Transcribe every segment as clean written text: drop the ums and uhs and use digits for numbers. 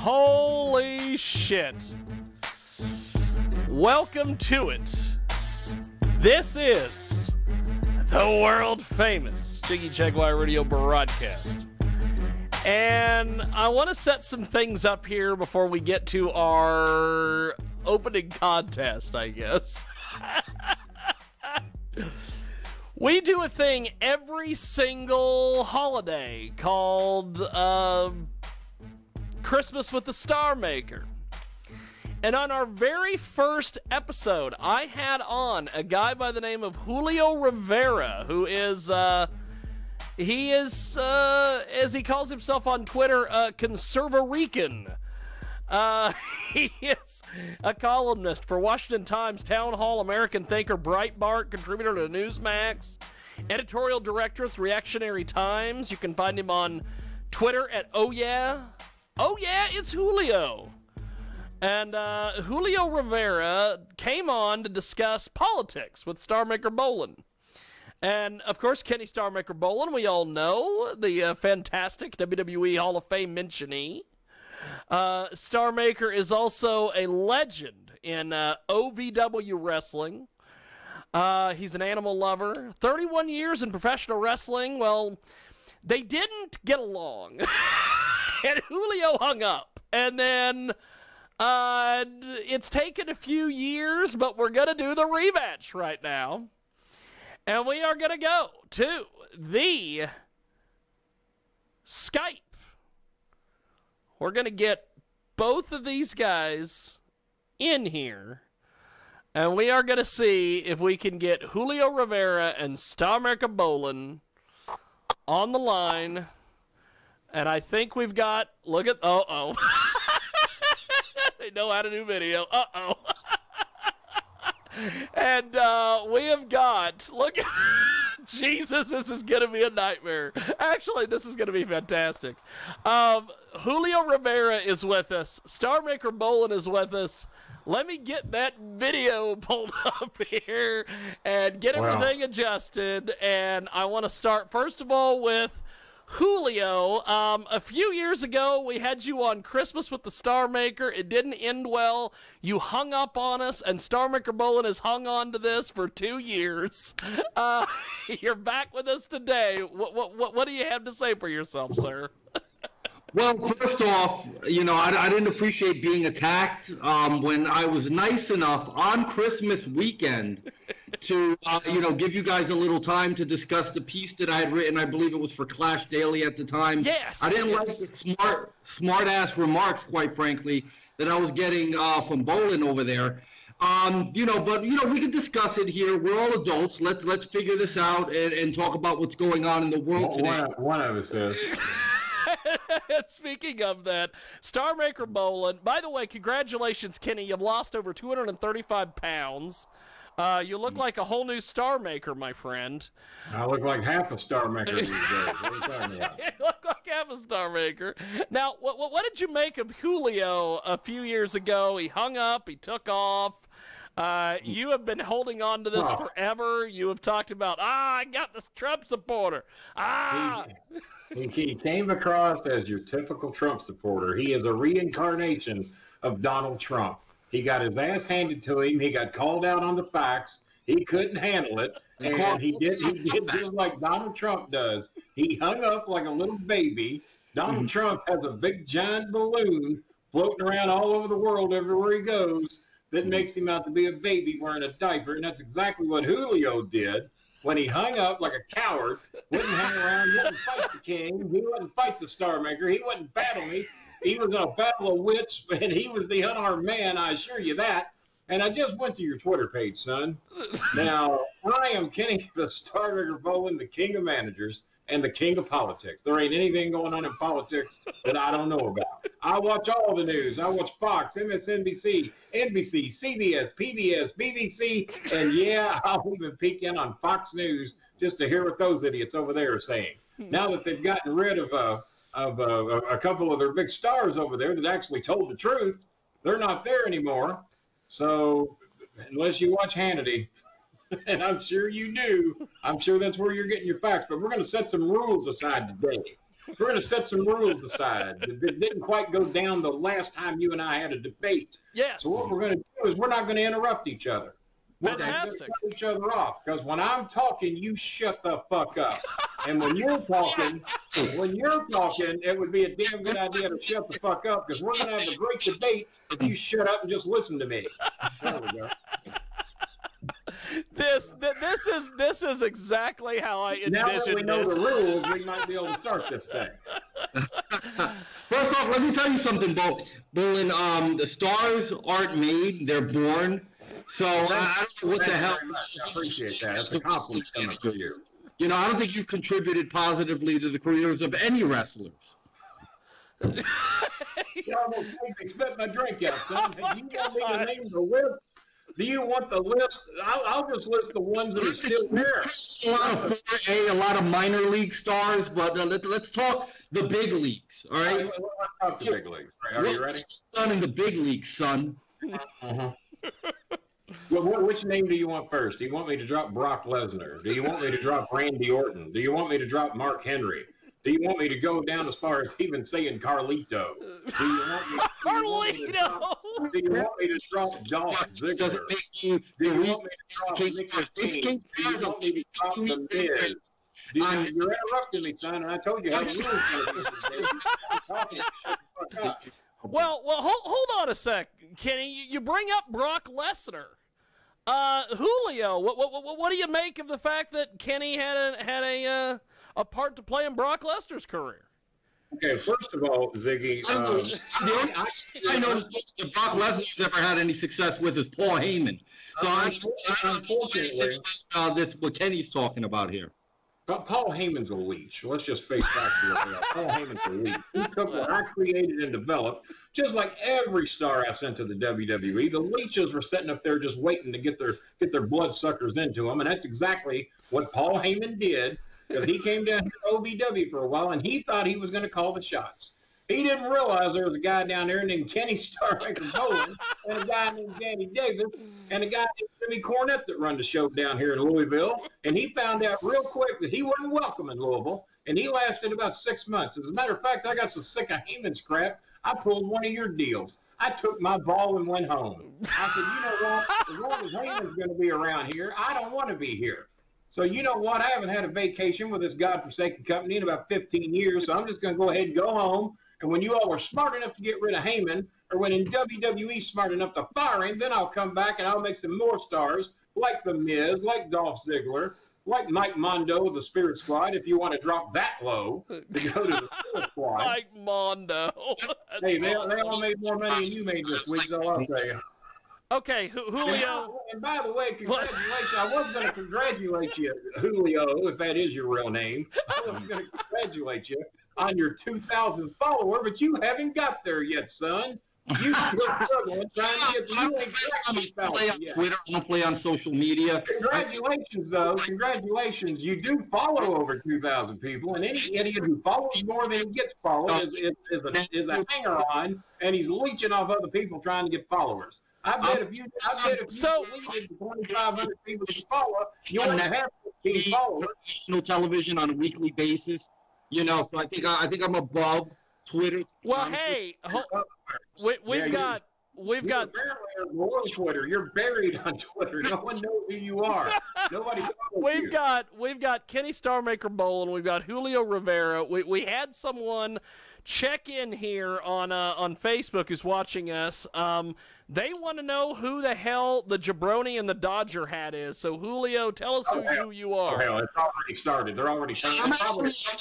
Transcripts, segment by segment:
Holy shit. Welcome to it. This is the world famous Jiggy Jaguar radio broadcast. And I want to set some things up here before we get to our opening contest, I guess. We do a thing every single holiday called Christmas with the Starmaker. And on our very first episode, I had on a guy by the name of Julio Rivera, who is, he is, as he calls himself on Twitter, Conservarican. He is a columnist for Washington Times, Town Hall, American Thinker, Breitbart, contributor to Newsmax, editorial director with Reactionary Times. You can find him on Twitter at Oh Yeah, it's Julio. And Julio Rivera came on to discuss politics with Starmaker Bollin. And, of course, Kenny Starmaker Bollin, we all know, the fantastic WWE Hall of Fame mentionee. Starmaker is also a legend in OVW wrestling. He's an animal lover. 31 years in professional wrestling. Well, they didn't get along. And Julio hung up. And then it's taken a few years, but we're going to do the rematch right now. And we are going to go to the Skype. We're going to get both of these guys in here, and we are going to see if we can get Julio Rivera and Starmaker Bollin on the line. And I think we've got, look at, they know how to do video. And we have got, look at, Jesus, this is going to be a nightmare. Actually, this is going to be fantastic. Julio Rivera is with us. Starmaker Bollin is with us. Let me get that video pulled up here and get everything adjusted. And I want to start, first of all, with Julio. A few years ago, we had you on Christmas with the Starmaker. It didn't end well. You hung up on us, and Starmaker Bollin has hung on to this for 2 years. You're back with us today. What do you have to say for yourself, sir? Well, first off, I didn't appreciate being attacked when I was nice enough on Christmas weekend to, give you guys a little time to discuss the piece that I had written. I believe it was for Clash Daily at the time. Yes. I didn't like the smart-ass remarks, quite frankly, that I was getting from Bollin over there. But we can discuss it here. We're all adults. Let's figure this out and talk about what's going on in the world today. One of us is. Speaking of that, Starmaker Bollin, by the way, congratulations, Kenny. You've lost over 235 pounds. You look like a whole new Starmaker, my friend. I look like half a Starmaker these days. What are you talking about? You look like half a Starmaker. Now, what did you make of Julio a few years ago? He hung up. He took off. You have been holding on to this forever. You have talked about, I got this Trump supporter. He came across as your typical Trump supporter. He is a reincarnation of Donald Trump. He got his ass handed to him. He got called out on the facts. He couldn't handle it. And he did just like Donald Trump does. He hung up like a little baby. Donald Trump has a big giant balloon floating around all over the world everywhere he goes that makes him out to be a baby wearing a diaper. And that's exactly what Julio did. When he hung up like a coward, wouldn't hang around, he wouldn't fight the king, he wouldn't fight the Starmaker, he wouldn't battle me. He was in a battle of wits, and he was the unarmed man, I assure you that. And I just went to your Twitter page, son. Now, I am Kenny the Starmaker Bollin, the king of managers and the king of politics. There ain't anything going on in politics that I don't know about. I watch all the news. I watch Fox, MSNBC, NBC, CBS, PBS, BBC, and yeah, I'll even peek in on Fox News just to hear what those idiots over there are saying. Now that they've gotten rid of a couple of their big stars over there that actually told the truth, they're not there anymore. So unless you watch Hannity, and I'm sure you do, I'm sure that's where you're getting your facts. But we're going to set some rules aside today. We're going to set some rules aside that didn't quite go down the last time you and I had a debate. Yes. So what we're going to do is we're not going to interrupt each other. We're going to Fantastic. cut each other off, because when I'm talking, you shut the fuck up. And when you're talking, it would be a damn good idea to shut the fuck up, because we're going to have a great debate if you shut up and just listen to me. There we go. This is exactly how I envisioned Now that we know it. the rules, we might be able to start this thing. First off, let me tell you something, Bollin. The stars aren't made; they're born. So I don't know what the hell. I appreciate that. That's a compliment coming from you. You know, I don't think you've contributed positively to the careers of any wrestlers. You almost made me spit my drink out, son. Hey, you want me to name the list? Do you want the list? I'll just list the ones that are still there. A lot of 4A, a lot of minor league stars, but let's talk the big leagues, all right? Let's talk the big leagues. Are you ready? Done in the big leagues, son. Uh-huh. Well, which name do you want first? Do you want me to drop Brock Lesnar? Do you want me to drop Randy Orton? Do you want me to drop Mark Henry? Do you want me to go down as far as even saying Carlito? Do you want me to drop Dolph Ziggler? Doesn't make you Do you want me to drop Nick Kane? Do you want me to drop The Miz? You're interrupting me, son, and I told you how to Well, hold on a sec, Kenny. You bring up Brock Lesnar. Julio, what do you make of the fact that Kenny had a part to play in Brock Lesnar's career? Okay, first of all, Ziggy, I know that Brock Lesnar's ever had any success with is Paul Heyman. So unfortunately, this what Kenny's talking about here. But Paul Heyman's a leech. Let's just face facts. Paul Heyman's a leech. He took what I created and developed, just like every star I sent to the WWE. The leeches were sitting up there just waiting to get their bloodsuckers into them, and that's exactly what Paul Heyman did, because he came down here to OVW for a while, and he thought he was going to call the shots. He didn't realize there was a guy down there named Kenny Starmaker Bollin, and a guy named Danny Davis, and a guy named Jimmy Cornette that run the show down here in Louisville. And he found out real quick that he wasn't welcome in Louisville, and he lasted about 6 months. As a matter of fact, I got so sick of Heyman's crap, I pulled one of your deals. I took my ball and went home. I said, you know what? As long as Heyman's going to be around here, I don't want to be here. So you know what? I haven't had a vacation with this godforsaken company in about 15 years, so I'm just going to go ahead and go home. And when you all are smart enough to get rid of Heyman, or when in WWE smart enough to fire him, then I'll come back and I'll make some more stars like The Miz, like Dolph Ziggler, like Mike Mondo of the Spirit Squad, if you want to drop that low to go to the Spirit Squad. Mike Mondo. Hey, they all made more money than you made this week, so I'll tell you. Okay, Julio. And by the way, congratulations. I was going to congratulate you, Julio, if that is your real name. I was going to congratulate you on your 2,000 follower, but you haven't got there yet, son. You still struggling trying to get you ain't play on Twitter, I don't play on social media. Congratulations, though. Congratulations. You do follow over 2,000 people, and any idiot who follows more than he gets followed is a hanger-on, and he's leeching off other people trying to get followers. I bet if you deleted 2,500 people to follow, you wouldn't have 15 followers. National television on a weekly basis, you know. So I think I'm above Twitter. Well, hey, we've got more on Twitter. You're buried on Twitter. No one knows who you are. Nobody follows you. We've got Kenny Starmaker Bollin. We've got Julio Rivera. We had someone check in here on Facebook who's watching us. They want to know who the hell the jabroni and the Dodger hat is. So Julio, tell us who you are. Oh, hell, it's already started. They're already started. I'm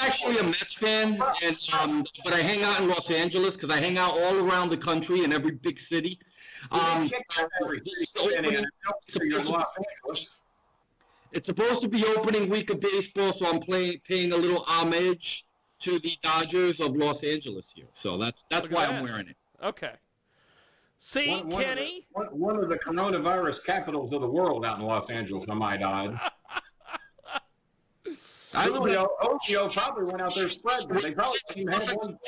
actually a Mets fan, and but I hang out in Los Angeles because I hang out all around the country in every big city. It's supposed to be opening week of baseball, so I'm paying a little homage to the Dodgers of Los Angeles here. So that's why I'm wearing it. Okay. See, Kenny? One of the coronavirus capitals of the world out in Los Angeles, I might add. Julio probably went out there spreading. They probably didn't have one.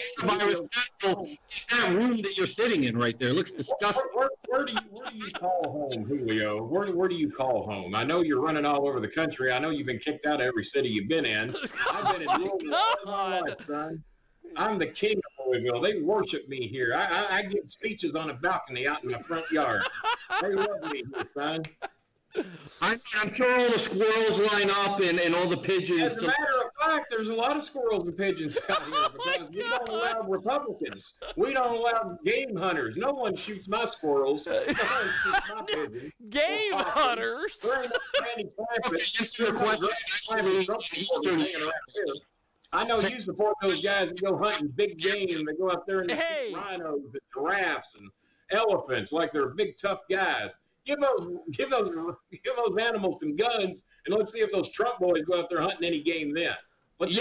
That room that you're sitting in right there looks disgusting. Where do you call home, Julio? Where do you call home? I know you're running all over the country. I know you've been kicked out of every city you've been in. I've been in Louisville all my life, son. I'm the king of Louisville. They worship me here. I give speeches on a balcony out in the front yard. They love me here, son. I'm sure all the squirrels line up and all the pigeons. As a matter of fact, there's a lot of squirrels and pigeons out here because we don't allow Republicans. We don't allow game hunters. No one shoots my squirrels. No one shoots my pigeons. Game hunters? There ain't no Andy Answer your question. I know you support those guys that go hunting big game. They go out there and shoot rhinos and giraffes and elephants like they're big tough guys. Give those animals some guns, and let's see if those Trump boys go out there hunting any game then. Well, you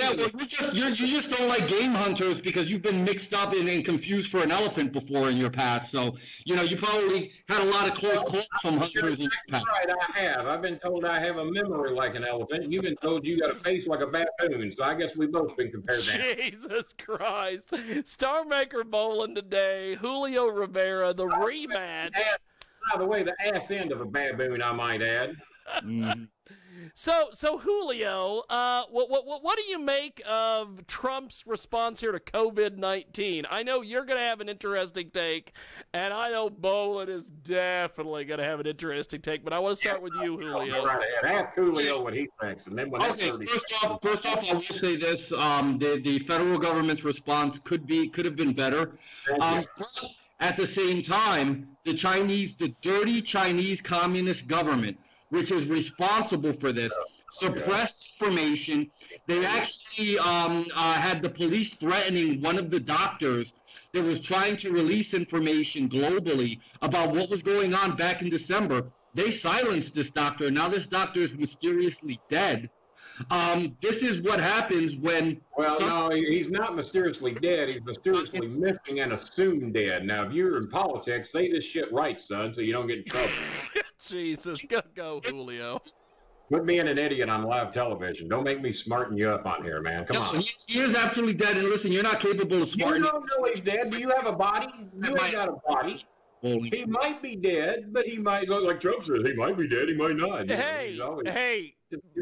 just don't like game hunters because you've been mixed up and confused for an elephant before in your past. So, you probably had a lot of close calls from hunters in your past. Right, I have. I've been told I have a memory like an elephant. You've been told you got a face like a baboon. So I guess we've both been compared to that. Jesus Christ. Starmaker Bollin today. Julio Rivera, the rematch. By the way, the ass end of a baboon, I might add. So Julio, what do you make of Trump's response here to COVID-19? I know you're going to have an interesting take, and I know Bollin is definitely going to have an interesting take, but I want to start with you, Julio. Right ahead. Ask Julio what he thinks, and then when first off, I will say this: the federal government's response could have been better. At the same time, the dirty Chinese Communist government, which is responsible for this, suppressed information. They actually had the police threatening one of the doctors that was trying to release information globally about what was going on back in December. They silenced this doctor. Now this doctor is mysteriously dead. This is what happens when... Well, no, he's not mysteriously dead. He's mysteriously missing and assumed dead. Now, if you're in politics, say this shit right, son, so you don't get in trouble. Jesus, go, Julio. Quit being an idiot on live television. Don't make me smarten you up on here, man. Come on. He is absolutely dead, and listen, you're not capable of smartening. You don't know he's dead. Do you have a body? You ain't got a body. He might be dead, but he might, like Trump says, he might be dead, he might not. Hey,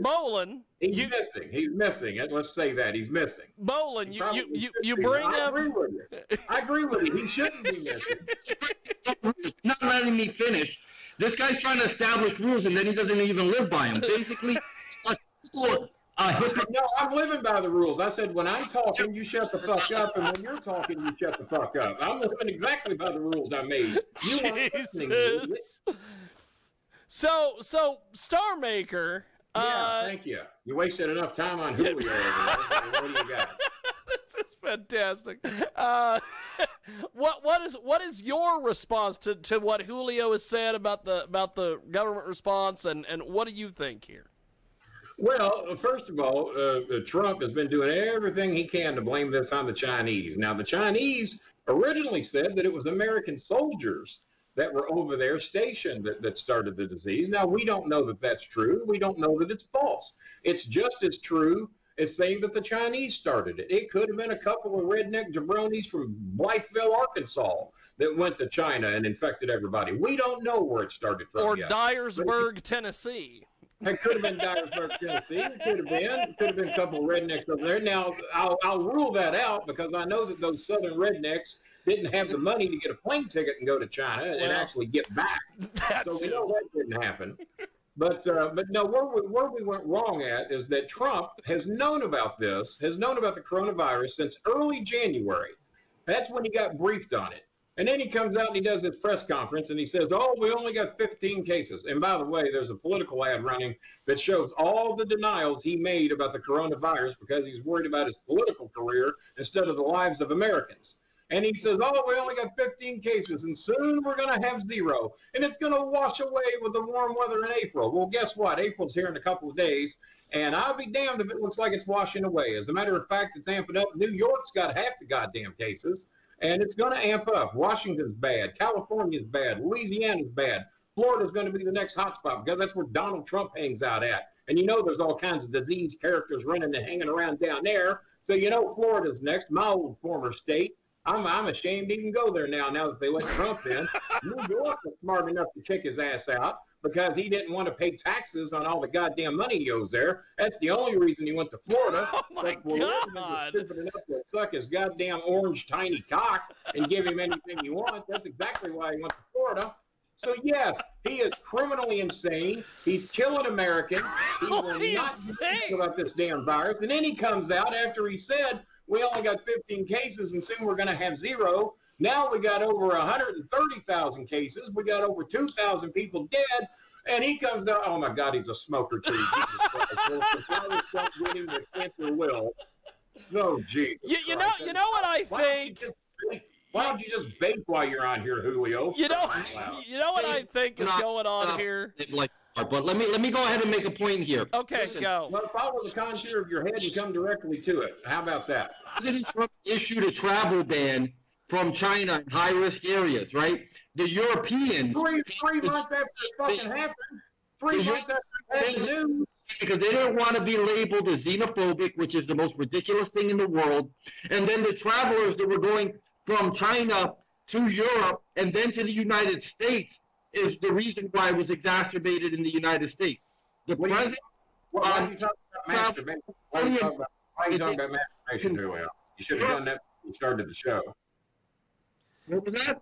Bollin. He's missing. He's missing. Let's say that. He's missing. Bollin, you bring up... I agree with you. I agree with you. He shouldn't be missing. Not letting me finish. This guy's trying to establish rules, and then he doesn't even live by them. Basically, no, I'm living by the rules. I said, when I'm talking, you shut the fuck up, and when you're talking, you shut the fuck up. I'm living exactly by the rules I made. You aren't listening. So Starmaker. Thank you. You wasted enough time on Julio. What do you got? This is fantastic. What is your response to what Julio has said about the government response, and what do you think here? Well, first of all, Trump has been doing everything he can to blame this on the Chinese. Now, the Chinese originally said that it was American soldiers that were over there stationed that started the disease. Now, we don't know that that's true. We don't know that it's false. It's just as true as saying that the Chinese started it. It could have been a couple of redneck jabronis from Blytheville, Arkansas, that went to China and infected everybody. We don't know where it started from or yet. Dyersburg, Tennessee. It could have been Dyersburg, Tennessee. It could have been a couple of rednecks over there. Now, I'll rule that out because I know that those southern rednecks didn't have the money to get a plane ticket and go to China and actually get back. So we know that didn't happen. But no, where we went wrong at is that Trump has known about the coronavirus since early January. That's when he got briefed on it. And then he comes out and he does his press conference and he says, we only got 15 cases. And by the way, there's a political ad running that shows all the denials he made about the coronavirus because he's worried about his political career instead of the lives of Americans. And he says, we only got 15 cases, and soon we're going to have 0. And it's going to wash away with the warm weather in April. Well, guess what? April's here in a couple of days, and I'll be damned if it looks like it's washing away. As a matter of fact, it's amping up. New York's got half the goddamn cases, and it's going to amp up. Washington's bad. California's bad. Louisiana's bad. Florida's going to be the next hotspot because that's where Donald Trump hangs out at. And there's all kinds of disease characters running and hanging around down there. So Florida's next, my old former state. I'm ashamed to even go there now that they let Trump in. New York was smart enough to kick his ass out because he didn't want to pay taxes on all the goddamn money he owes there. That's the only reason he went to Florida. Oh, my God. Stupid enough to suck his goddamn orange tiny cock and give him anything he wants. That's exactly why he went to Florida. So, yes, he is criminally insane. He's killing Americans. He will not do about this damn virus. And then he comes out after he said, we only got 15 cases and soon we're going to have 0. Now we got over 130,000 cases. We got over 2,000 people dead. And he comes out, oh, my God, he's a smoker, too. Jesus Christ. If virus don't get him, the cancer will. Oh, gee. You know what I think? Why don't you just vape while you're on here, Julio? You know what I think is going on here? But let me go ahead and make a point here. Okay, Listen, go. Well, follow the contour of your head and come directly to it. How about that? President Trump issued a travel ban from China in high-risk areas, right? The Europeans... Three months after it fucking happened. 3 months after it happened. Because they didn't want to be labeled as xenophobic, which is the most ridiculous thing in the world. And then the travelers that were going from China to Europe and then to the United States is the reason why it was exacerbated in the United States. The president... Why are you talking about masturbation? Why are you talking about masturbation, Julio? You should have done that when you started the show. What was that?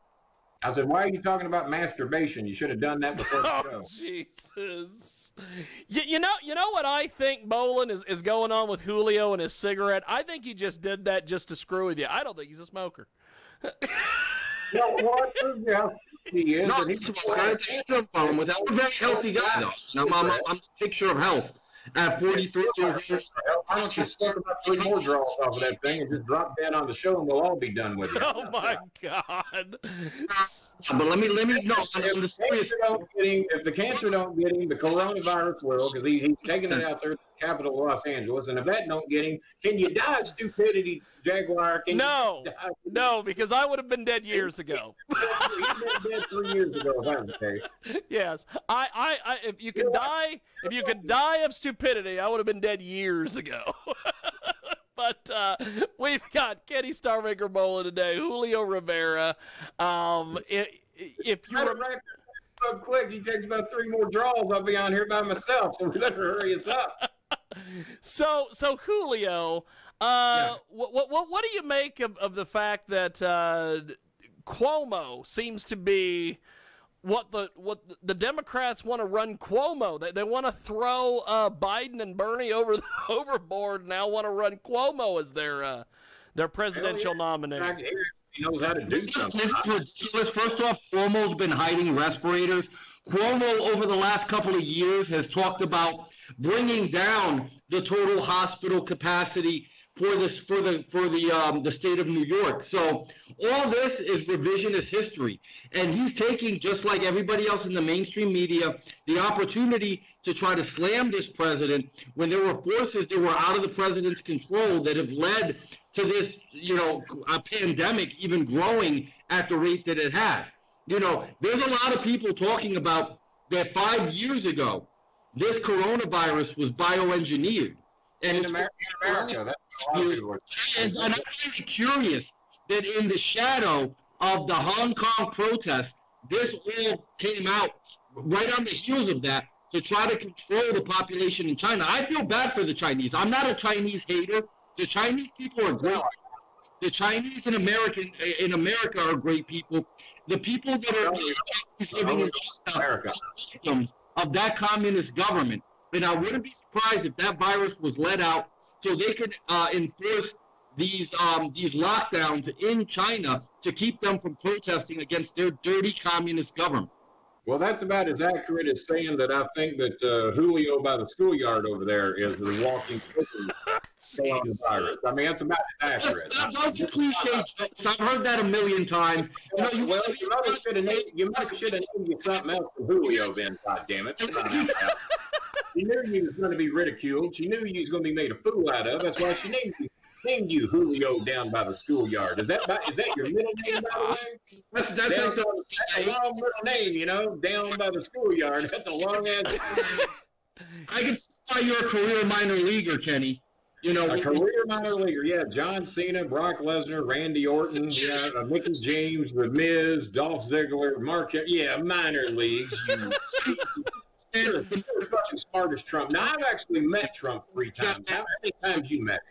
I said, why are you talking about masturbation? You should have done that before the show. Oh, Jesus. You know what I think, Bollin, is going on with Julio and his cigarette? I think he just did that just to screw with you. I don't think he's a smoker. What? He is. No, he's a a very healthy guy, though. Now, I'm a picture of health at 43 years old. Why don't you suck about 3 more draws off of that thing and just drop dead on the show and we'll all be done with it. Oh, my God. But let me no, on the serious. If the cancer don't get him, the coronavirus will, because he's taking it out there to the capital of Los Angeles. And if that don't get him, can you die of stupidity, Jaguar? No, because I would have been dead years ago. He's been dead 3 years ago, if that's the case. Yes, if you could die of stupidity, I would have been dead years ago. But we've got Kenny Starmaker Bollin today, Julio Rivera. If you wrap so quick, he takes about 3 more draws. I'll be on here by myself, so we better hurry us up. So Julio, what do you make of the fact that Cuomo seems to be what the Democrats want to run Cuomo? They want to throw Biden and Bernie overboard. Now want to run Cuomo as their presidential nominee. He knows how to do something. This is ridiculous. First off, Cuomo's been hiding respirators. Cuomo, over the last couple of years, has talked about bringing down the total hospital capacity for the state of New York. So all this is revisionist history, and he's taking, just like everybody else in the mainstream media, the opportunity to try to slam this president when there were forces that were out of the president's control that have led to this, a pandemic even growing at the rate that it has. There's a lot of people talking about that 5 years ago, this coronavirus was bioengineered. And in America, and I'm very curious that in the shadow of the Hong Kong protest, this all came out right on the heels of that to try to control the population in China. I feel bad for the Chinese. I'm not a Chinese hater. The Chinese people are great. The Chinese in America are great people. The people that are living in China are victims of that communist government. And I wouldn't be surprised if that virus was let out so they could enforce these lockdowns in China to keep them from protesting against their dirty communist government. Well, that's about as accurate as saying that I think that Julio by the schoolyard over there is the walking coronavirus. I mean, that's about as accurate. Those are cliche jokes. I've heard that a million times. You might have should have named you something else than Julio then, goddammit. She knew you was going to be ridiculed. She knew you was going to be made a fool out of. That's why she named you Julio down by the schoolyard. Is that your middle name, by the way? That's a long middle name, down by the schoolyard. That's a long ass. I can see why you're a career minor leaguer, Kenny. You know, A career minor leaguer, yeah. John Cena, Brock Lesnar, Randy Orton, yeah, Mickey James, The Miz, Dolph Ziggler, yeah, minor leagues. You're fucking smart as Trump. Now, I've actually met Trump 3 times. How many times you met him?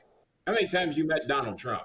How many times you met Donald Trump?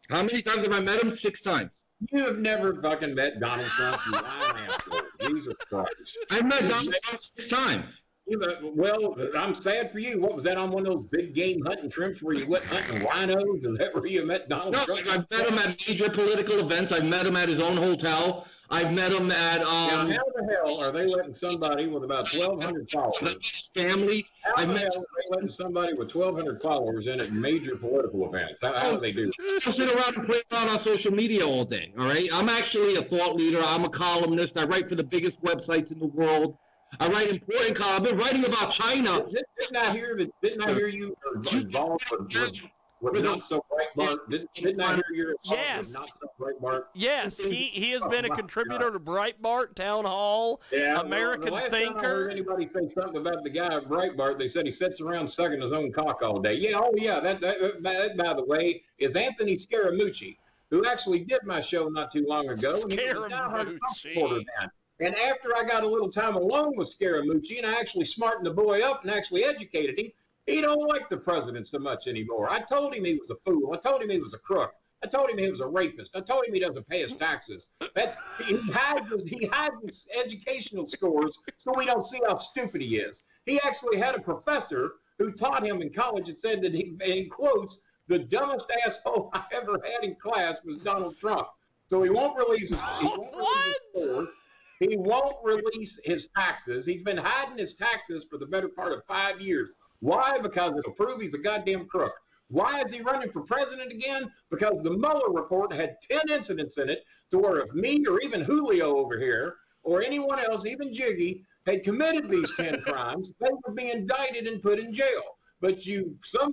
How many times have I met him? 6 times. You have never fucking met Donald Trump, you lying asshole. Jesus Christ. I've met Donald Trump 6 times. Well, I'm sad for you. What was that on one of those big game hunting trips where you went hunting rhinos? Is that where you met Donald Trump? I've met him at major political events. I've met him at his own hotel. I've met him at. Now, how the hell are they letting somebody with about 1,200 followers? His family. How the hell are they letting somebody with 1,200 followers in at major political events? How do they do that? I sit around and play around on social media all day. All right. I'm actually a thought leader. I'm a columnist. I write for the biggest websites in the world. I write important columns. I've been writing about China. Didn't I hear you involved with Not So Breitbart? Didn't I hear you involved with Not So Breitbart? Yes, he has been a contributor to Breitbart, Town Hall, American the last Thinker. Time I heard anybody say something about the guy at Breitbart, they said he sits around sucking his own cock all day. Yeah, that by the way, is Anthony Scaramucci, who actually did my show not too long ago. Scaramucci. And after I got a little time alone with Scaramucci, and I actually smartened the boy up and actually educated him, he don't like the president so much anymore. I told him he was a fool. I told him he was a crook. I told him he was a rapist. I told him he doesn't pay his taxes. He hides his educational scores so we don't see how stupid he is. He actually had a professor who taught him in college and said that he, in quotes, the dumbest asshole I ever had in class was Donald Trump. So he won't release his scores. He won't release his taxes. He's been hiding his taxes for the better part of 5 years. Why? Because it'll prove he's a goddamn crook. Why is he running for president again? Because the Mueller report had 10 incidents in it to where if me or even Julio over here or anyone else, even Jiggy, had committed these 10 crimes, they would be indicted and put in jail. But some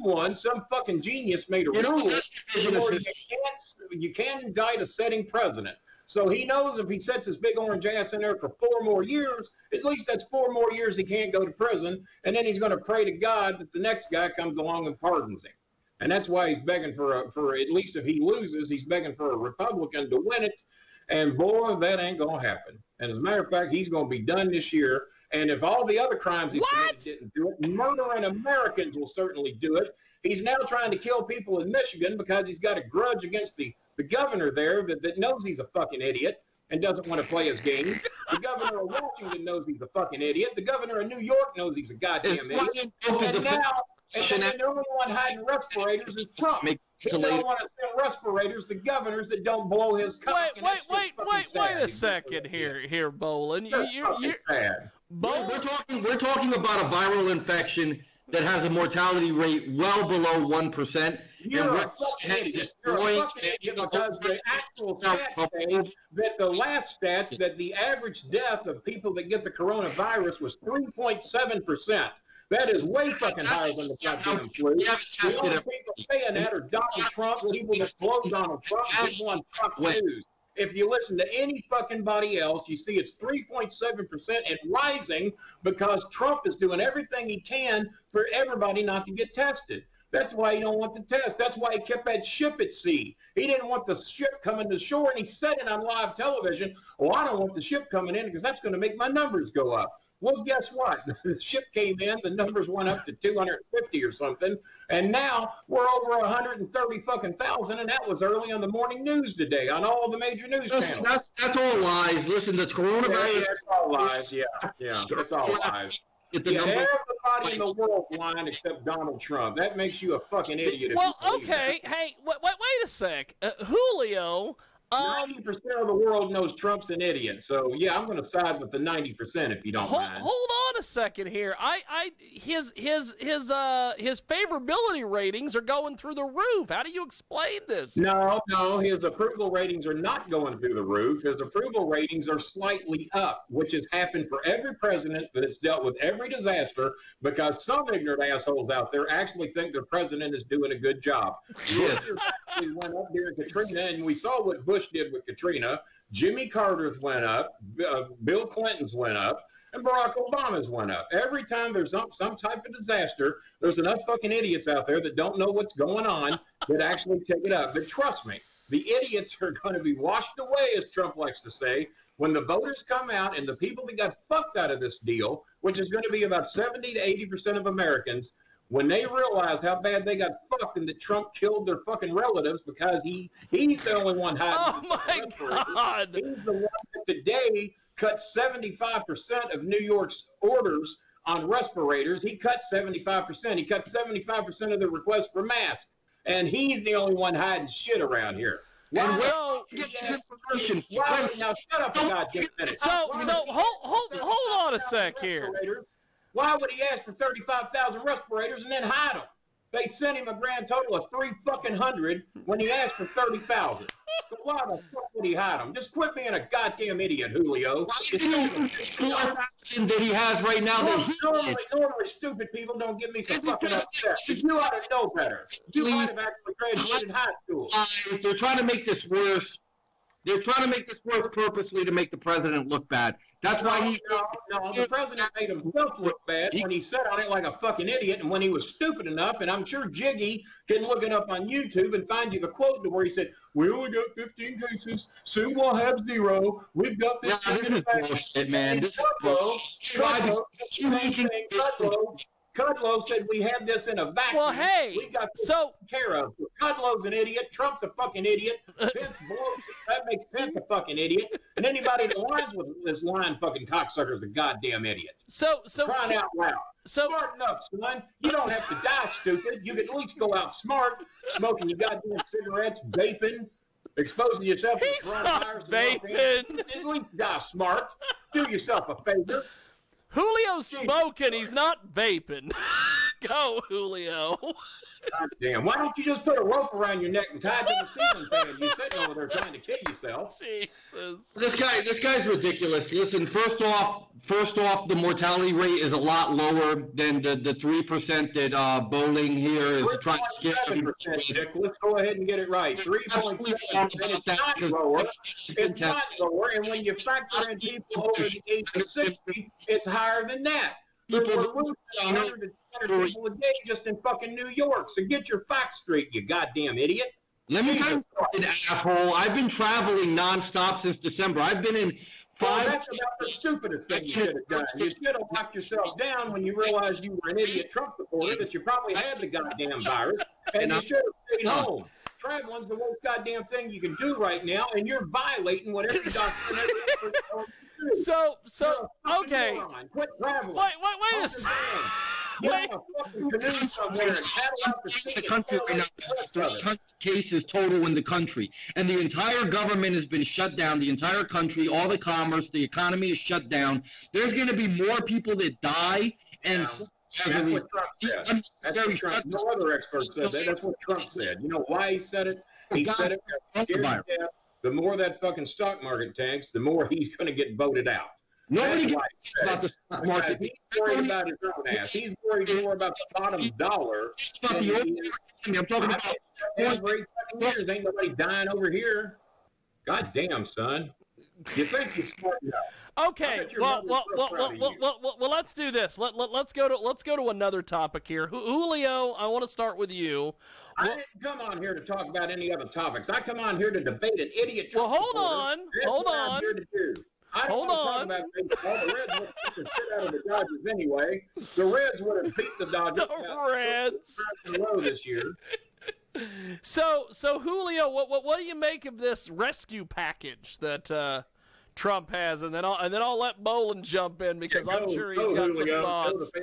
fucking genius made a rule. You can't indict a sitting president. So he knows if he sets his big orange ass in there for 4 more years, at least that's 4 more years he can't go to prison. And then he's going to pray to God that the next guy comes along and pardons him. And that's why he's begging for at least if he loses, he's begging for a Republican to win it. And boy, that ain't going to happen. And as a matter of fact, he's going to be done this year. And if all the other crimes he's committed didn't do it, murdering Americans will certainly do it. He's now trying to kill people in Michigan because he's got a grudge against the governor there that knows he's a fucking idiot and doesn't want to play his game. The governor of Washington knows he's a fucking idiot. The governor of New York knows he's a goddamn idiot. And the only one hiding respirators is Trump. He don't want to send respirators to governors that don't blow his cock. Wait a second here, Bollin. You're sad. We're talking about a viral infection that has a mortality rate well below 1%. You're a fucking idiot. Because the actual stats say that the last stats that the average death of people that get the coronavirus was 3.7%. That is way fucking higher than the goddamn flu. The only people saying that are Donald Trump, people that blow Donald Trump, people on Trump News. If you listen to any fucking body else, you see it's 3.7% and rising because Trump is doing everything he can for everybody not to get tested. That's why he don't want the test. That's why he kept that ship at sea. He didn't want the ship coming to shore, and he said it on live television, "Oh, I don't want the ship coming in because that's going to make my numbers go up." Well, guess what? The ship came in, the numbers went up to 250 or something, and now we're over 130 fucking thousand, and that was early on the morning news today on all the major news channels. That's all lies. Listen, the coronavirus. Yeah, that's all lies. Yeah, that's all lies. Everybody in the world's lying except Donald Trump. That makes you a fucking idiot. Well, okay. Hey, wait a sec. Julio. 90% of the world knows Trump's an idiot. So yeah, I'm going to side with the 90% if you don't mind. Hold on a second here. His favorability ratings are going through the roof. How do you explain this? No, his approval ratings are not going through the roof. His approval ratings are slightly up, which has happened for every president that's dealt with every disaster because some ignorant assholes out there actually think their president is doing a good job. Yes. Actually went up during Katrina, and we saw what Bush did with Katrina. Jimmy Carter's went up. Bill Clinton's went up. and Barack Obama's went up. Every time there's some type of disaster, there's enough fucking idiots out there that don't know what's going on that actually take it up. But trust me, the idiots are going to be washed away, as Trump likes to say, when the voters come out and the people that got fucked out of this deal, which is going to be about 70 to 80% of Americans, when they realize how bad they got fucked and that Trump killed their fucking relatives because he's the only one hiding. Oh my God! He's the one that today cut 75% of New York's orders on respirators. He cut 75%. He cut 75% of the requests for masks, and he's the only one hiding shit around here. Now shut up a goddamn minute. So hold on a sec here. Why would he ask for 35,000 respirators and then hide them? They sent him a grand total of 300 when he asked for 30,000. So why the fuck would he hide them? Just quit being a goddamn idiot, Julio. That he has right now. Normally stupid people don't get me so fucking upset. You ought to know better. You might have actually graduated high school. They're trying to make this worse. They're trying to make this worse purposely to make the president look bad. That's why No, the president made himself look bad when he sat on it like a fucking idiot, and when he was stupid enough, and I'm sure Jiggy can look it up on YouTube and find you the quote to where he said, "We only got 15 cases, soon we'll have 0. We've got this." This is bullshit, man. This is bullshit. Kudlow said we have this in a vacuum. Well, hey, we got this taken care of. Kudlow's an idiot. Trump's a fucking idiot. That makes Pence a fucking idiot. And anybody that lines with this lying fucking cocksucker is a goddamn idiot. So crying out loud. Smart enough, son. You don't have to die stupid. You can at least go out smart, smoking your goddamn cigarettes, vaping, exposing yourself to the coronavirus. Vaping. At least die smart. Do yourself a favor. Julio's smoking. He's not vaping. Go, Julio. God damn. Why don't you just put a rope around your neck and tie it to the ceiling fan? You're sitting over there trying to kill yourself. Jesus. This guy's ridiculous. Listen, first off, the mortality rate is a lot lower than the 3% that Bollin here is trying to scare everybody. Let's go ahead and get it right. 3.7%. It's not lower. And when you factor in people over the age of 60, it's higher than that. We're losing 100 to 200 people a day just in fucking New York. So get your facts straight, you goddamn idiot. Let me tell you something, asshole. I've been traveling nonstop since December. I've been in 5... That's about the stupidest thing you should have done. You should have locked yourself down when you realized you were an idiot Trump supporter, that you probably had the goddamn virus, and you should have stayed home. Traveling's the worst goddamn thing you can do right now, and you're violating what every doctor and every expert tells you to do. So okay. Quit traveling. Wait a second. The country right now, 300 cases total in the country, and the entire government has been shut down. The entire country, all the commerce, the economy is shut down. There's going to be more people that die, and That's what Trump said. No other expert said that. That's what Trump said. You know why he said it? He said it because the more that fucking stock market tanks, the more he's going to get voted out. Nobody cares about the stock market. He's worried about his own ass. He's worried more about the bottom dollar. I'm talking about every fucking years. Ain't nobody dying over here. God damn, son. You think you're smart enough? Okay. Well, let's do this. Let's go to another topic here. Julio, I want to start with you. I didn't come on here to talk about any other topics. I come on here to debate an idiot. Well, hold on. I'm here to do. I don't want to talk about baseball. The Reds would have beat the shit out of the Dodgers anyway. The Reds would have beat the Dodgers. The Reds. Low this year. So Julio, what do you make of this rescue package that Trump has, and then I'll let Bollin jump in because I'm sure he's got some thoughts. I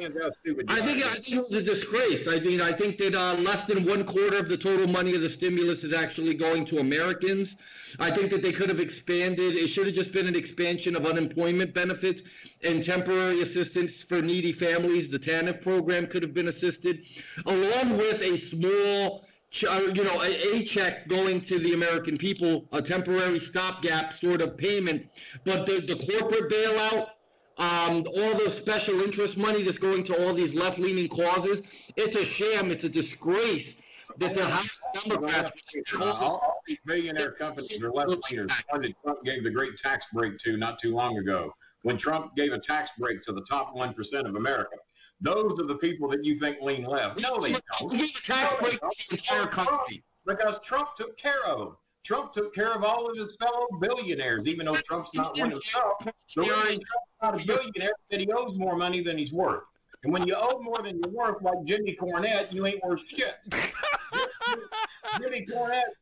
think it was a disgrace. I mean, I think that less than 1/4 of the total money of the stimulus is actually going to Americans. I think that they could have expanded. It should have just been an expansion of unemployment benefits and temporary assistance for needy families. The TANF program could have been assisted, along with a small a check going to the American people, a temporary stopgap sort of payment. But the corporate bailout, all the special interest money that's going to all these left-leaning causes, it's a sham. It's a disgrace that the House Democrats... all these billionaire companies are left-leaners. One that Trump gave the great tax break to not too long ago. when Trump gave a tax break to the top 1% of America. Those are the people that you think lean left. No, they don't. He gave a tax break to the entire country. Because Trump took care of them. Trump took care of all of his fellow billionaires, even though Trump's not one himself. The reason Trump's not a billionaire is that he owes more money than he's worth. And when you owe more than you're worth, like Jimmy Cornette, you ain't worth shit.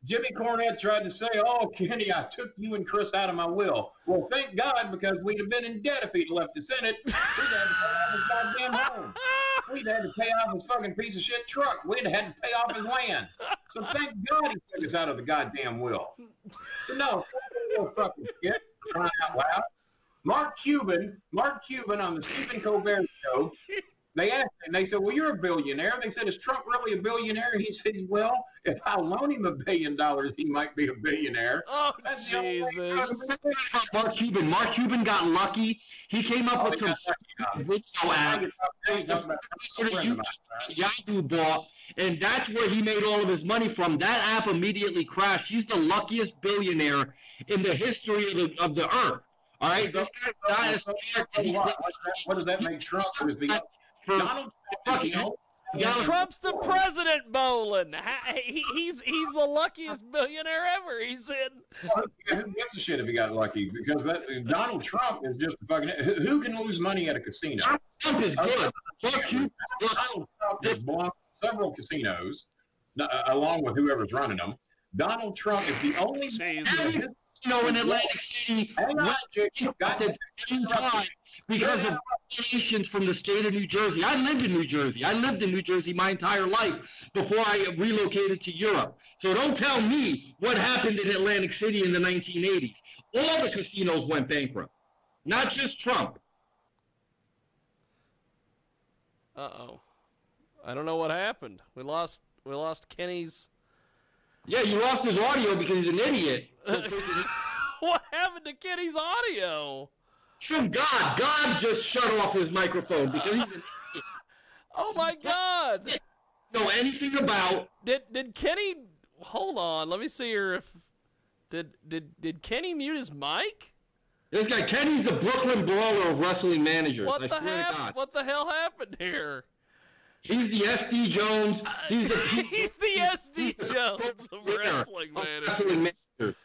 Jimmy Cornette tried to say, "Oh, Kenny, I took you and Chris out of my will." Well, thank God, because we'd have been in debt if he'd left us in it. We'd have to pay off his goddamn home. We'd had to pay off his fucking piece of shit truck. We'd have had to pay off his land. So thank God he took us out of the goddamn will. So no, fucking shit, crying out loud. Mark Cuban on the Stephen Colbert show, they asked him, they said, "Well, you're a billionaire." They said, "Is Trump really a billionaire?" He said, "Well, if I loan him $1 billion, he might be a billionaire." Oh, Jesus. Mark Cuban got lucky. He came up with some video app Yahoo bought, and that's where he made all of his money from. That app immediately crashed. He's the luckiest billionaire in the history of the earth. All right, so, what does that make Trump? Donald Trump, Trump's the president, Bollin. He's the luckiest billionaire ever. He's in. Who gives a shit if he got lucky? Because Donald Trump is just fucking. Who can lose money at a casino? Trump is good. Donald Trump has blown several casinos, along with whoever's running them. Donald Trump is the only. In Atlantic City, got the same time because of regulations from the state of New Jersey. I live in New Jersey. I lived in New Jersey my entire life before I relocated to Europe. So don't tell me what happened in Atlantic City in the 1980s. All the casinos went bankrupt, not just Trump. Uh-oh. I don't know what happened. We lost Kenny's... Yeah, you lost his audio because he's an idiot. What happened to Kenny's audio? From God. God just shut off his microphone because he's an idiot. Oh my God. Know anything about... Did Kenny... Hold on, let me see here if... Did Kenny mute his mic? This guy, Kenny's the Brooklyn Brawler of wrestling managers. I swear to God. What the hell happened here? He's the SD Jones. He's the SD Jones of wrestling manager.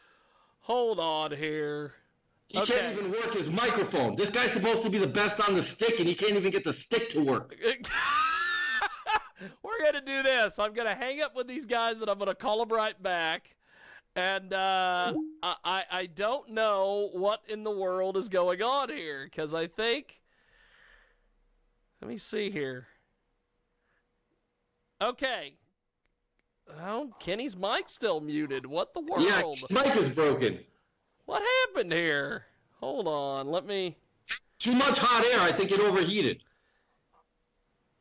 Hold on here. He can't even work his microphone. This guy's supposed to be the best on the stick, and he can't even get the stick to work. We're going to do this. I'm going to hang up with these guys, and I'm going to call them right back. And I don't know what in the world is going on here, because I think... Let me see here. Okay. Oh, Kenny's mic's still muted. What the world? Yeah, his mic is broken. What happened here? Hold on, let me... Too much hot air. I think it overheated.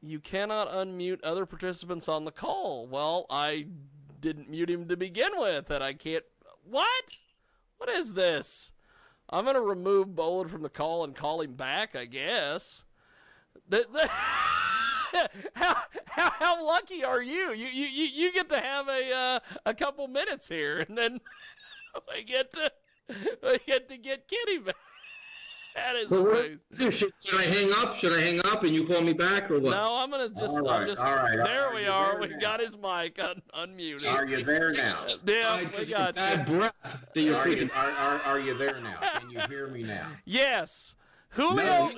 You cannot unmute other participants on the call. Well, I didn't mute him to begin with, and I can't... What? What is this? I'm going to remove Bollin from the call and call him back, I guess. How lucky are you? You get to have a couple minutes here, and then we get to get Kenny back. That is amazing. Should I hang up? Should I hang up and you call me back or what? No, I'm gonna just. All right. There we are. We got his mic unmuted. Are you there now? Yeah, we got bad you. Breath. Are you there now? Can you hear me now? Yes. Julio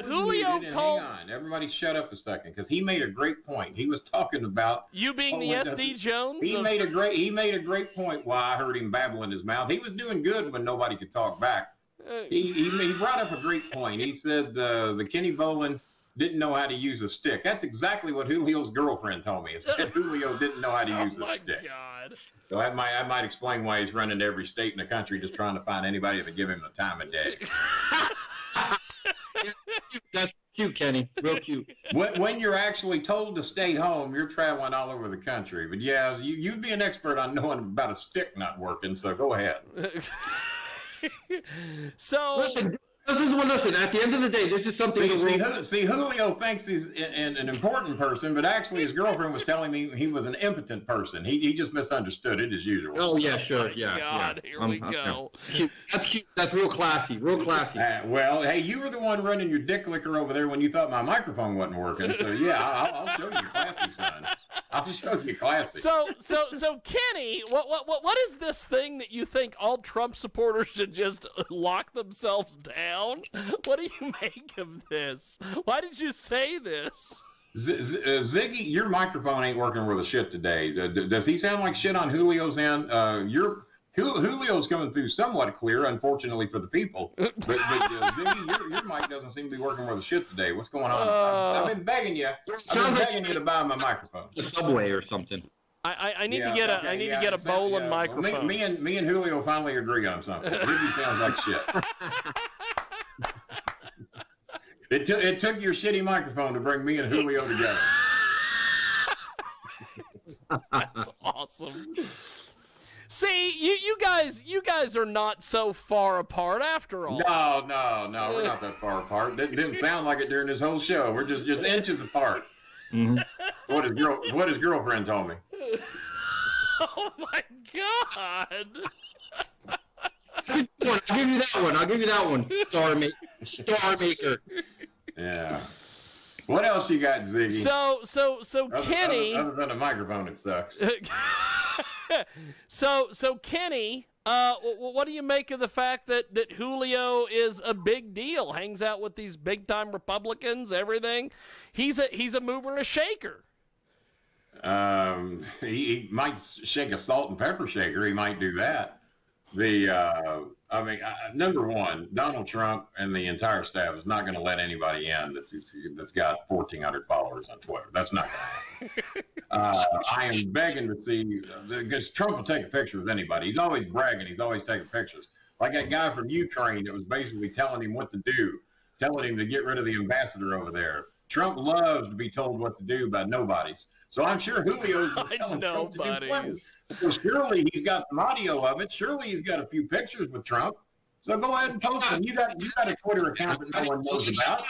called. Hang on, everybody shut up a second, because he made a great point. He was talking about you being the SD Jones. He made a great point. While I heard him babble in his mouth, he was doing good when nobody could talk back. He brought up a great point. He said the Kenny Bollin didn't know how to use a stick. That's exactly what Julio's girlfriend told me. It said Julio didn't know how to use a stick. Oh my God. So that might explain why he's running to every state in the country just trying to find anybody to give him the time of day. That's cute, Kenny. Real cute. When you're actually told to stay home, you're traveling all over the country. But yeah, you'd be an expert on knowing about a stick not working, so go ahead. So listen, Listen, at the end of the day, this is something Julio thinks he's an important person, but actually his girlfriend was telling me he was an impotent person. He just misunderstood it as usual. Oh, yeah, sure, yeah. God, yeah. here we go. Cute. That's cute. That's real classy. Well, hey, you were the one running your dick licker over there when you thought my microphone wasn't working. So, yeah, I'll show you classy, son. I'll show you classy. So Kenny, what is this thing that you think all Trump supporters should just lock themselves down? What do you make of this? Why did you say this? Ziggy, your microphone ain't working worth a shit today. Does he sound like shit on Julio's end? Julio's coming through somewhat clear, unfortunately for the people. But Ziggy, your mic doesn't seem to be working worth a shit today. What's going on? I've been begging you. To buy my microphone. The subway or something. I need to get a Bollin microphone. Well, me and Julio finally agree on something. Ziggy sounds like shit. It took your shitty microphone to bring me and Julio together. That's awesome. See, you guys are not so far apart after all. No, we're not that far apart. It didn't sound like it during this whole show. We're just inches apart. Mm-hmm. What his girlfriend told me. Oh my God. I'll give you that one. Starmaker. Yeah. What else you got, Ziggy? So Kenny. Other than a microphone, it sucks. So Kenny, what do you make of the fact that Julio is a big deal? Hangs out with these big time Republicans, everything. He's a mover and a shaker. He might shake a salt and pepper shaker. He might do that. Number one, Donald Trump and the entire staff is not going to let anybody in that's got 1,400 followers on Twitter. That's not going to happen. I am begging to see, because Trump will take a picture with anybody. He's always bragging. He's always taking pictures. Like that guy from Ukraine that was basically telling him what to do, telling him to get rid of the ambassador over there. Trump loves to be told what to do by nobodies. So I'm sure Julio's telling Trump to do plenty. So surely he's got some audio of it. Surely he's got a few pictures with Trump. So go ahead and post them. You got a Twitter account that no one knows about.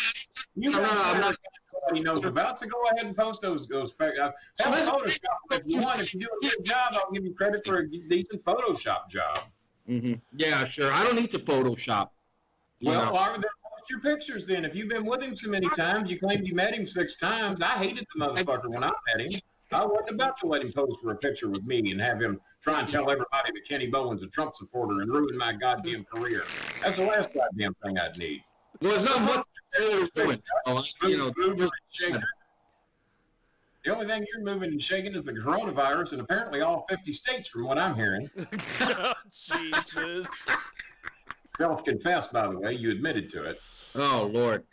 You got a Twitter account that nobody knows about. So go ahead and post those. Have Photoshop if you want. If you do a good job, I'll give you credit for a decent Photoshop job. Mm-hmm. Yeah, sure. I don't need to Photoshop. Well, post your pictures then. If you've been with him so many times, you claimed you met him 6 times. I hated the motherfucker when I met him. I wasn't about to let him pose for a picture with me and have him try and tell everybody that Kenny Bollin's a Trump supporter and ruin my goddamn career. That's the last goddamn thing I'd need. Well, it's not much. The only thing you're moving and shaking is the coronavirus, and apparently all 50 states, from what I'm hearing. Oh, Jesus. Self-confessed, by the way. You admitted to it. Oh, Lord.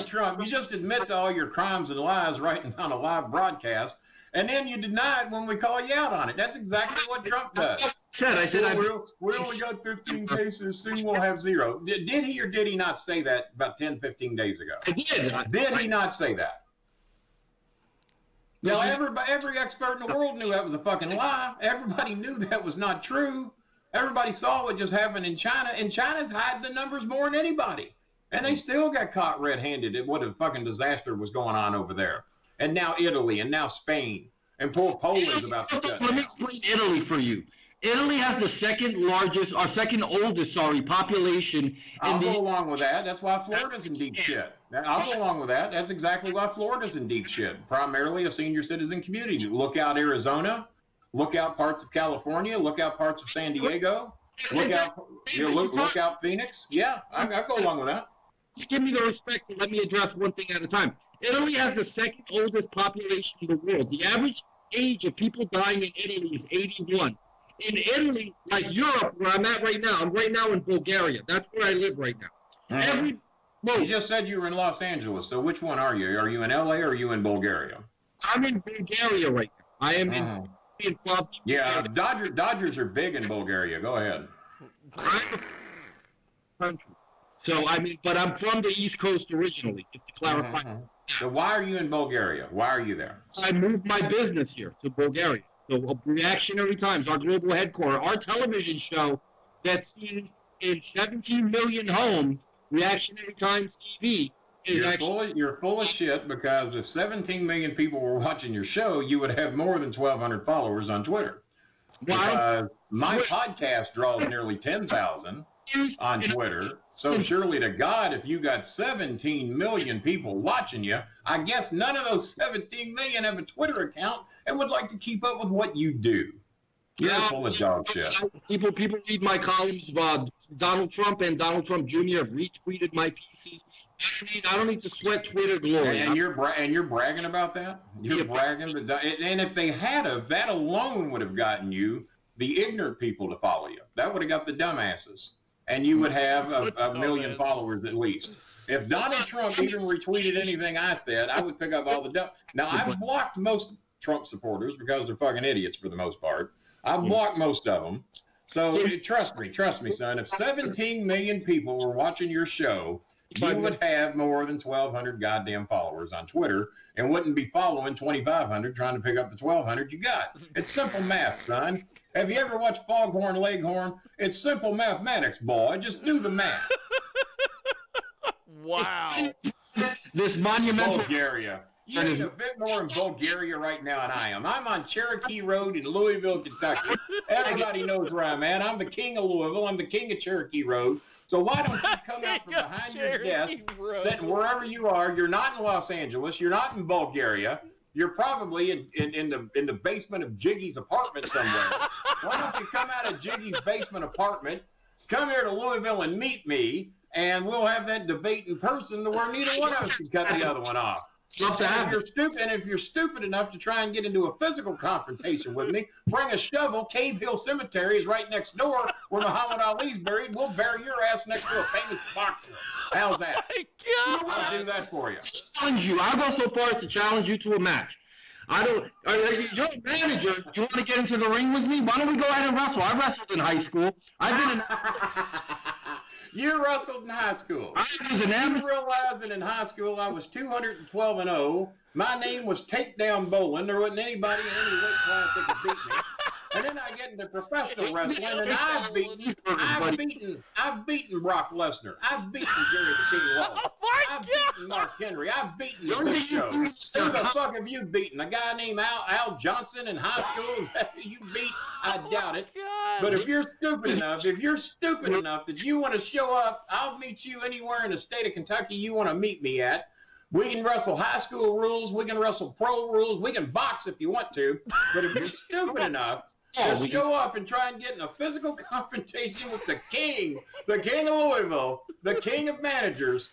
Trump, you just admit to all your crimes and lies right on a live broadcast, and then you deny it when we call you out on it. That's exactly what Trump does. I said we only got 15 cases, soon we'll have 0. Did he or did he not say that about 10, 15 days ago? I did. Did he not say that? Now, every expert in the world knew that was a fucking lie. Everybody knew that was not true. Everybody saw what just happened in China, and China's hiding the numbers more than anybody. And they still got caught red-handed at what a fucking disaster was going on over there. And now Italy, and now Spain, and poor Poland's about to shut down. Let me explain Italy for you. Italy has the second oldest population. I'll go along with that. That's why Florida's in deep shit. I'll go along with that. That's exactly why Florida's in deep shit. Primarily a senior citizen community. Look out Arizona. Look out parts of California. Look out parts of San Diego. Look out Phoenix. Yeah, I'll go along with that. Just give me the respect and let me address one thing at a time. Italy has the second oldest population in the world. The average age of people dying in Italy is 81. In Italy, like Europe, where I'm at right now, I'm right now in Bulgaria. That's where I live right now. You just said you were in Los Angeles, so which one are you? Are you in LA or are you in Bulgaria? I'm in Bulgaria right now. I am in Yeah, Dodgers are big in Bulgaria. Go ahead. Country. So, but I'm from the East Coast originally, just to clarify. So why are you in Bulgaria? Why are you there? I moved my business here to Bulgaria. So Reactionary Times, our global headquarters, our television show that sees in 17 million homes, Reactionary Times TV is You're full of shit, because if 17 million people were watching your show, you would have more than 1,200 followers on Twitter. Why? My podcast draws nearly 10,000 on Twitter. So surely to God, if you got 17 million people watching you, I guess none of those 17 million have a Twitter account and would like to keep up with what you do. You're full of dog shit. People read my columns. Donald Trump and Donald Trump Jr. have retweeted my pieces. I don't need to sweat Twitter glory. And you're bragging about that? You're bragging. And if they had, that alone would have gotten you the ignorant people to follow you. That would have got the dumbasses. And you would have a million followers at least. If Donald Trump even retweeted anything I said, I would pick up all the dumb. Now, I've blocked most Trump supporters because they're fucking idiots for the most part. I've blocked most of them. So trust me, son. If 17 million people were watching your show, you would have more than 1,200 goddamn followers on Twitter and wouldn't be following 2,500 trying to pick up the 1,200 you got. It's simple math, son. Have you ever watched Foghorn Leghorn? It's simple mathematics, boy. Just do the math. Wow. This monumental Bulgaria. You're a bit more in Bulgaria right now than I am. I'm on Cherokee Road in Louisville, Kentucky. Everybody knows where I'm at. I'm the king of Louisville. I'm the king of Cherokee Road. So why don't you come out from behind your desk, sitting wherever you are? You're not in Los Angeles. You're not in Bulgaria. You're probably in the basement of Jiggy's apartment somewhere. Why don't you come out of Jiggy's basement apartment, come here to Louisville and meet me, and we'll have that debate in person where neither one of us can cut the other one off. If you're stupid enough to try and get into a physical confrontation with me, bring a shovel. Cave Hill Cemetery is right next door where Muhammad Ali's buried. We'll bury your ass next to a famous boxer. How's that? Oh my God. I'll do that for you. Challenge you. I'll go so far as to challenge you to a match. You're a manager. You want to get into the ring with me? Why don't we go ahead and wrestle? I wrestled in high school. I've been in. You wrestled in high school. I was an amateur. You realize that in high school I was 212-0. My name was Takedown Bollin. There wasn't anybody in any weight class that could beat me. And then I get into professional wrestling, and I've beaten Brock Lesnar. I've beaten Jerry the King Lawler. I've beaten Mark Henry. I've beaten the Big Show. Who the fuck have you beaten? A guy named Al Johnson in high school? Is that who you beat? I doubt it. But if you're stupid enough that you want to show up, I'll meet you anywhere in the state of Kentucky you want to meet me at. We can wrestle high school rules. We can wrestle pro rules. We can box if you want to. But if you're stupid enough to show up and try and get in a physical confrontation with the king of Louisville, the king of managers.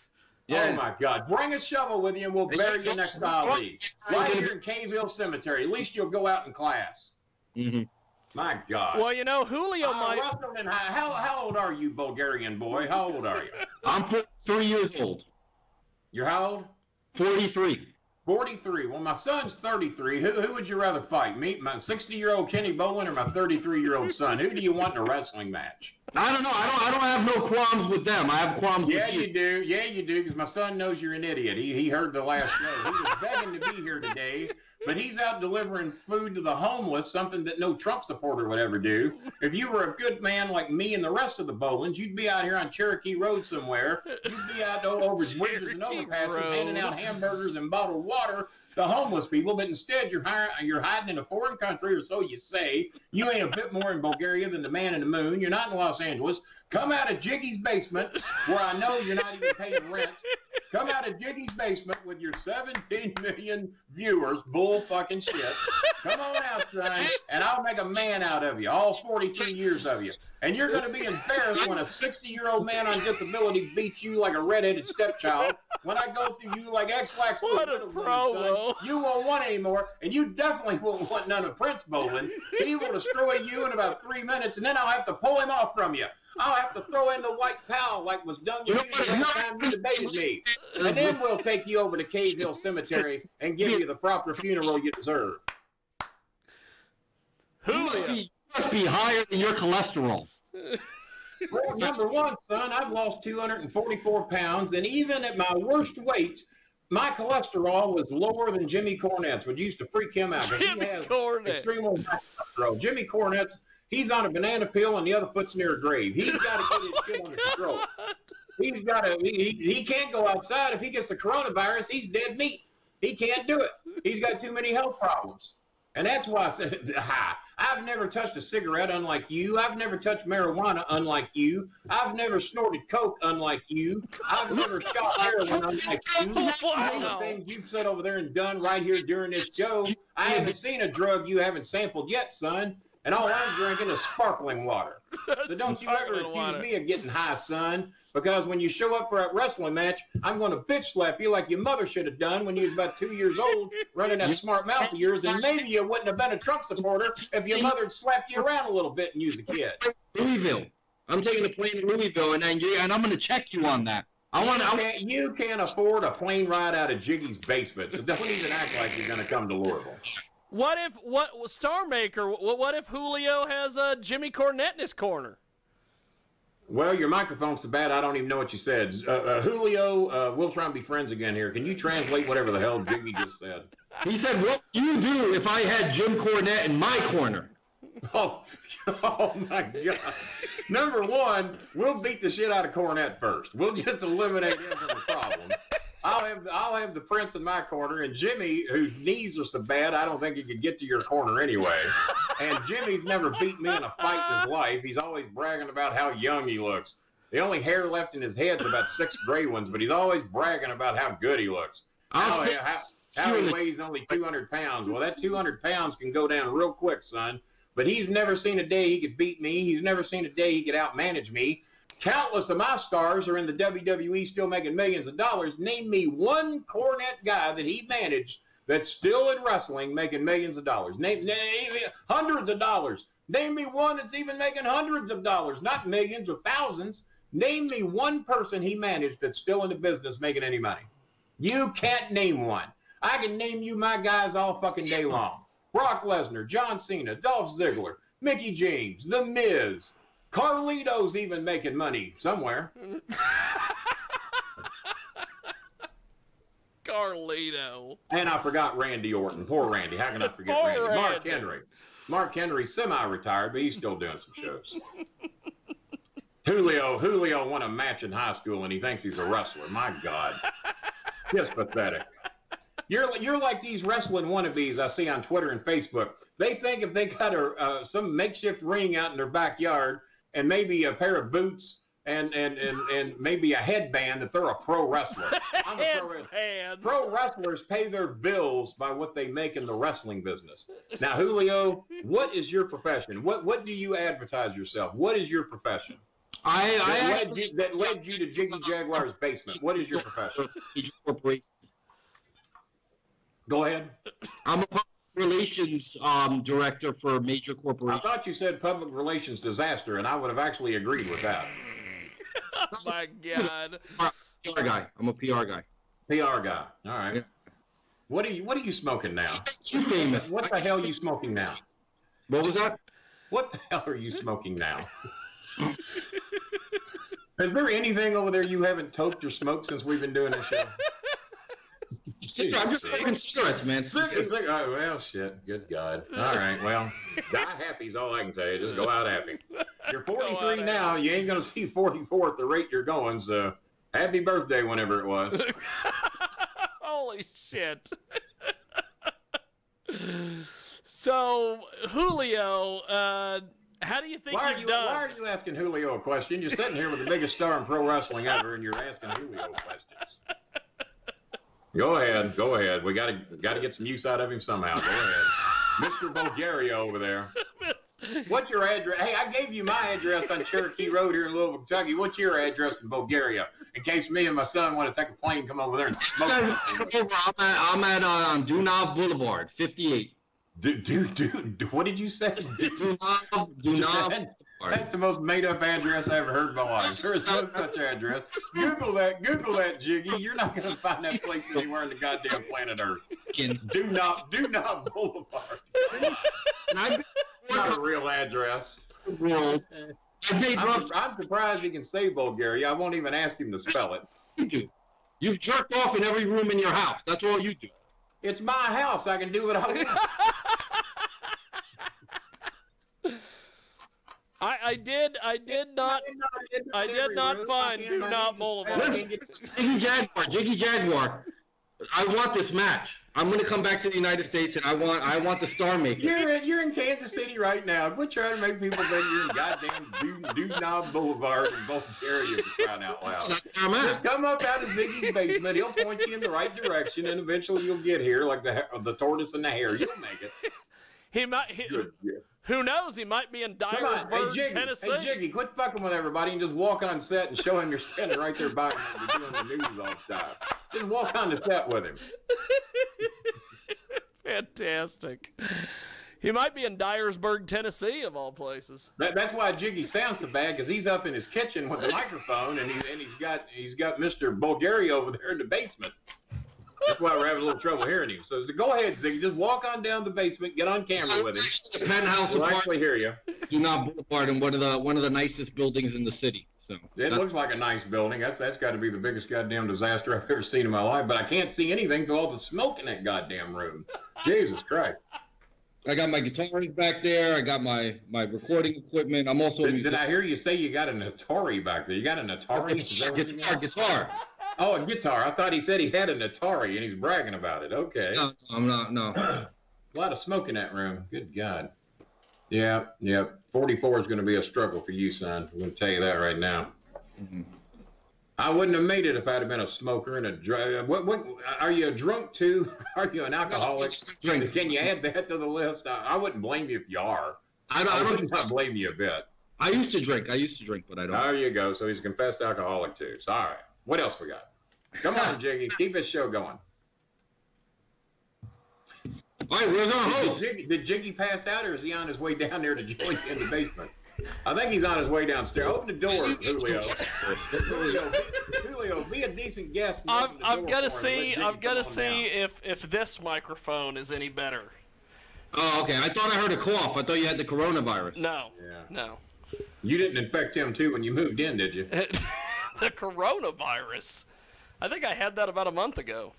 Yeah. Oh my God. Bring a shovel with you and we'll bury you next to Ali. Right here in Cave Hill Cemetery. At least you'll go out in class. Mm-hmm. My God. Well, Julio might. How old are you, Bulgarian boy? How old are you? I'm 3 years old. You're how old? 43. 43. Well, my son's 33. Who would you rather fight? Me, my 60-year-old Kenny Bollin, or my 33-year-old son? Who do you want in a wrestling match? I don't know. I don't have no qualms with them. I have qualms with you. Yeah, you do, because my son knows you're an idiot. He heard the last show. He was begging to be here today, but he's out delivering food to the homeless, something that no Trump supporter would ever do. If you were a good man like me and the rest of the Bollins, you'd be out here on Cherokee Road somewhere. You'd be out over bridges and overpasses handing out hamburgers and bottled water to homeless people, but instead you're hiding in a foreign country, or so you say. You ain't a bit more in Bulgaria than the man in the moon. You're not in Los Angeles. Come out of Jiggy's basement, where I know you're not even paying rent. Come out of Jiggy's basement with your 17 million viewers, bull fucking shit. Come on out, son, and I'll make a man out of you, all 42 years of you. And you're going to be embarrassed when a 60-year-old man on disability beats you like a redheaded stepchild. When I go through you like X-Lax, what a promo. You won't want any more, and you definitely won't want none of Prince Bollin. He will destroy you in about 3 minutes, and then I'll have to pull him off from you. I'll have to throw in the white towel like was done with you the last time you debated me. And then we'll take you over to Cave Hill Cemetery and give you the proper funeral you deserve. Julio. You must be higher than your cholesterol. Well, number one, son, I've lost 244 pounds, and even at my worst weight, my cholesterol was lower than Jimmy Cornette's, which used to freak him out. Jimmy Cornette. Extremely high cholesterol. Jimmy Cornette's He's on a banana peel and the other foot's near a grave. He's got to get his shit under control. He's got to. He can't go outside. If he gets the coronavirus, he's dead meat. He can't do it. He's got too many health problems. And that's why I said, I've never touched a cigarette unlike you. I've never touched marijuana unlike you. I've never snorted coke unlike you. I've never shot heroin unlike you. All the things you've said over there and done right here during this show, I haven't seen a drug you haven't sampled yet, son. And all I'm drinking is sparkling water. So don't you ever accuse me of getting high, son. Because when you show up for a wrestling match, I'm going to bitch slap you like your mother should have done when you was about 2 years old, running that smart mouth of yours. And maybe you wouldn't have been a Trump supporter if your mother had slapped you around a little bit and you was a kid. Louisville. I'm taking a plane to Louisville, and I'm going to check you on that. You can't afford a plane ride out of Jiggy's basement, so don't even act like you're going to come to Louisville. What if Julio has Jimmy Cornette in his corner? Well, your microphone's so bad, I don't even know what you said. Julio, we'll try and be friends again here. Can you translate whatever the hell Jiggy just said? He said, what do you do if I had Jim Cornette in my corner? Oh my God. Number one, we'll beat the shit out of Cornette first. We'll just eliminate him from the problem. I'll have the Prince in my corner, and Jimmy, whose knees are so bad, I don't think he could get to your corner anyway. And Jimmy's never beat me in a fight in his life. He's always bragging about how young he looks. The only hair left in his head's about 6 gray ones, but he's always bragging about how good he looks. How he weighs only 200 pounds. Well, that 200 pounds can go down real quick, son. But he's never seen a day he could beat me. He's never seen a day he could outmanage me. Countless of my stars are in the WWE still making millions of dollars. Name me one Cornette guy that he managed that's still in wrestling making millions of dollars. Name hundreds of dollars. Name me one that's even making hundreds of dollars, not millions or thousands. Name me one person he managed that's still in the business making any money. You can't name one. I can name you my guys all fucking day long. Brock Lesnar, John Cena, Dolph Ziggler, Mickey James, The Miz. Carlito's even making money somewhere. Carlito. And I forgot Randy Orton. Poor Randy. How can I forget Randy? Mark Henry. Mark Henry semi-retired, but he's still doing some shows. Julio won a match in high school, and he thinks he's a wrestler. My God. Just pathetic. You're like these wrestling wannabes I see on Twitter and Facebook. They think if they got some makeshift ring out in their backyard and maybe a pair of boots and maybe a headband that they're a pro wrestler. I'm a pro wrestler. Pro wrestlers pay their bills by what they make in the wrestling business. Now, Julio, what is your profession? What do you advertise yourself? What is your profession? That led you to Jiggy Jaguar's basement. What is your profession? Go ahead. I'm a public relations director for a major corporation. I thought you said public relations disaster, and I would have actually agreed with that. Oh my God. PR guy. I'm a PR guy. PR guy. All right. Yeah. What are you smoking now? You famous. What the hell are you smoking now? What was that? What the hell are you smoking now? Is there anything over there you haven't toked or smoked since we've been doing this show? I'm just smoking cigarettes, man. Oh, well, shit. Good God. All right. Well, die happy is all I can tell you. Just go out happy. You're 43 now. You ain't going to see 44 at the rate you're going, so happy birthday whenever it was. Holy shit. So, Julio, how do you think you've done? Why are you asking Julio a question? You're sitting here with the biggest star in pro wrestling ever, and you're asking Julio questions. Go ahead. We got to get some use out of him somehow. Go ahead. Mr. Bulgaria over there. What's your address? Hey, I gave you my address on Cherokee Road here in Louisville, Kentucky. What's your address in Bulgaria? In case me and my son want to take a plane, come over there and smoke. I'm at on Dunav Boulevard, 58. What did you say? Dunav. That's the most made-up address I ever heard in my life. There is no such address. Google that, Jiggy. You're not going to find that place anywhere in the goddamn planet Earth. Do not Boulevard. Not a real address. I'm surprised he can say Bulgaria. I won't even ask him to spell it. You do. You've jerked off in every room in your house. That's all you do. It's my house. I can do what I want. I did not find Do Not Boulevard. Jiggy Jaguar. I want this match. I'm going to come back to the United States, and I want the Starmaker. You're in Kansas City right now. Quit trying to make people think you're in goddamn Do Not Boulevard in Bulgaria, for crying out loud. Just come up out of Ziggy's basement. He'll point you in the right direction, and eventually you'll get here like the tortoise and the hare. You'll make it. Who knows? He might be in Dyersburg, Tennessee. Hey, Jiggy, quit fucking with everybody and just walk on set and show him you're standing right there by him and you're doing the news all the time. Just walk on the set with him. Fantastic. He might be in Dyersburg, Tennessee, of all places. That's why Jiggy sounds so bad, because he's up in his kitchen with the microphone, and he's got Mr. Bulgaria over there in the basement. That's why we're having a little trouble hearing him. So go ahead, Ziggy. Just walk on down the basement, get on camera with him. The penthouse we'll actually hear you. Do Not Boulevard, in one of the nicest buildings in the city. So it looks like a nice building. That's got to be the biggest goddamn disaster I've ever seen in my life. But I can't see anything through all the smoke in that goddamn room. Jesus Christ. I got my guitars back there. I got my recording equipment. I'm also. Did I hear you say you got an Atari back there? You got an Atari? Guitar. Oh, a guitar. I thought he said he had an Atari and he's bragging about it. Okay. No, I'm not. No. A lot of smoke in that room. Good God. Yeah. 44 is going to be a struggle for you, son. I'm going to tell you that right now. Mm-hmm. I wouldn't have made it if I'd have been a smoker and a drug. What? Are you a drunk too? Are you an alcoholic? Can you add that to the list? I wouldn't blame you if you are. I don't blame you a bit. I used to drink, but I don't. There you go. So he's a confessed alcoholic too. So all right. What else we got? Come on, Jiggy. Keep this show going. All right, where's our host? Did Jiggy pass out, or is he on his way down there to join you in the basement? I think he's on his way downstairs. Open the door, Julio. Julio, be a decent guest. I'm gonna see if this microphone is any better. Oh, okay. I thought I heard a cough. I thought you had the coronavirus. No. No. You didn't infect him too when you moved in, did you? The coronavirus. I think I had that about a month ago.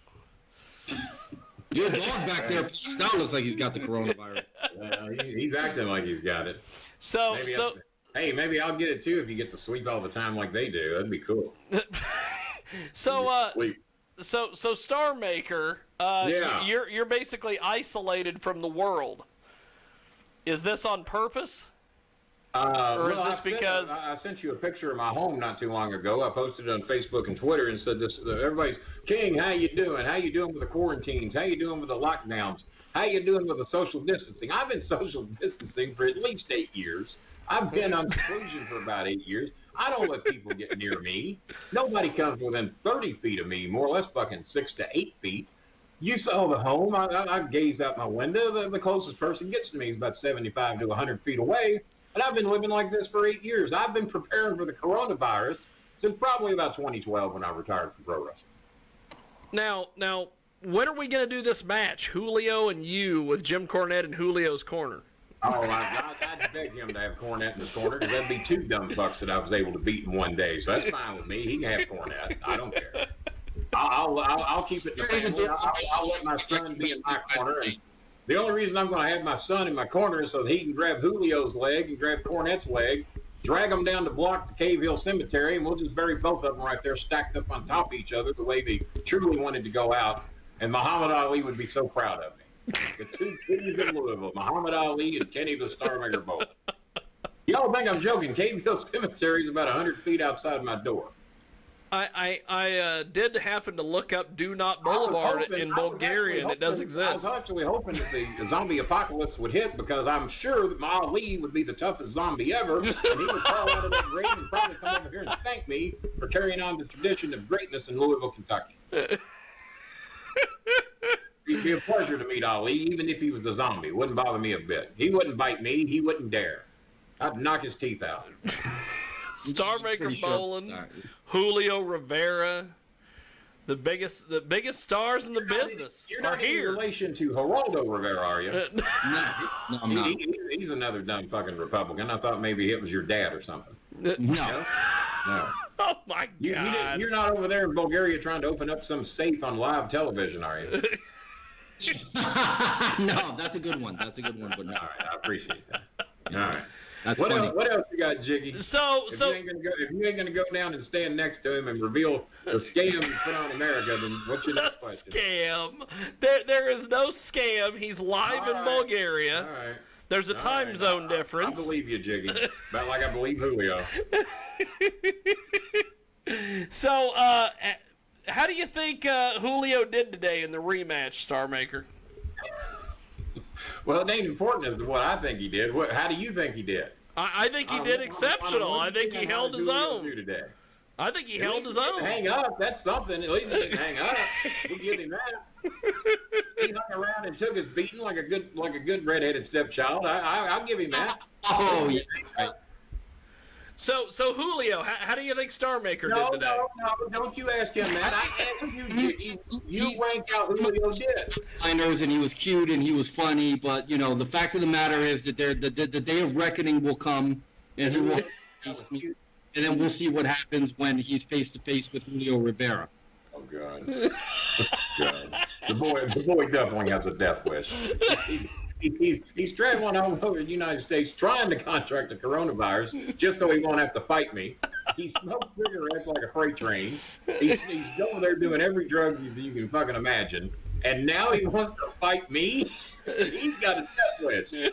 Your dog back there now looks like he's got the coronavirus. He's acting like he's got it. Maybe I'll get it too if you get to sleep all the time like they do. That'd be cool. So Starmaker, you're basically isolated from the world. Is this on purpose? Or is this because I sent you a picture of my home not too long ago? I posted it on Facebook and Twitter and said this. Everybody's, King, how you doing? How you doing with the quarantines? How you doing with the lockdowns? How you doing with the social distancing? I've been social distancing for at least 8 years. I've been on seclusion for about 8 years. I don't let people get near me. Nobody comes within 30 feet of me, more or less fucking 6 to 8 feet. You saw the home. I gaze out my window. The closest person gets to me is about 75 to 100 feet away. And I've been living like this for 8 years. I've been preparing for the coronavirus since probably about 2012 when I retired from pro wrestling. Now, when are we going to do this match, Julio and you, with Jim Cornette in Julio's corner? Oh, I'd beg him to have Cornette in his corner, because that'd be two dumb fucks that I was able to beat in one day. So that's fine with me. He can have Cornette. I don't care. I'll keep it in the family. I'll let my son be in my corner. And the only reason I'm going to have my son in my corner is so that he can grab Julio's leg and grab Cornette's leg, drag them down the block to Cave Hill Cemetery, and we'll just bury both of them right there stacked up on top of each other the way they truly wanted to go out. And Muhammad Ali would be so proud of me. The two kings in Louisville, Muhammad Ali and Kenny the Starmaker Bollin. Y'all think I'm joking. Cave Hill Cemetery is about 100 feet outside my door. I did happen to look up Do Not Boulevard in Bulgaria, and it does exist. I was actually hoping that the zombie apocalypse would hit, because I'm sure that Ali would be the toughest zombie ever, and he would crawl out of that grave and probably come over here and thank me for carrying on the tradition of greatness in Louisville, Kentucky. It'd be a pleasure to meet Ali, even if he was a zombie. It wouldn't bother me a bit. He wouldn't bite me. He wouldn't dare. I'd knock his teeth out. Starmaker Bollin, Julio Rivera, the biggest stars in the business You're are not here. in relation to Geraldo Rivera, are you? No, I'm not. He's another dumb fucking Republican. I thought maybe it was your dad or something. No. Oh my God! You're not over there in Bulgaria trying to open up some safe on live television, are you? No, that's a good one. But no. All right, I appreciate that. All right. That's What funny. else? What else you got, Jiggy? So If you ain't gonna go down and stand next to him and reveal the scam you put on America, then what's your next question? scam. There is no scam. He's live in Bulgaria. All right. There's a time zone difference. I believe you, Jiggy. About like I believe Julio. So, how do you think Julio did today in the rematch, Starmaker? Well, it ain't important as to what I think he did. How do you think he did? I think he did exceptional. I think he held his own. Today? I think he held his own. Hang up, that's something. At least he didn't hang up. We'll give him that. He hung around and took his beating like a good redheaded stepchild. I'll give him that. Oh, yeah. So Julio, how do you think Starmaker did today? No, don't you ask him that. I asked you. You ranked out Julio did. I know, and he was cute and he was funny, but the fact of the matter is that the day of reckoning will come, and he will. And then we'll see what happens when he's face to face with Julio Rivera. Oh God. God. The boy definitely has a death wish. He's traveling all over the United States trying to contract the coronavirus just so he won't have to fight me. He smokes cigarettes like a freight train. He's over there doing every drug you can fucking imagine. And now he wants to fight me? He's got a death wish. Who's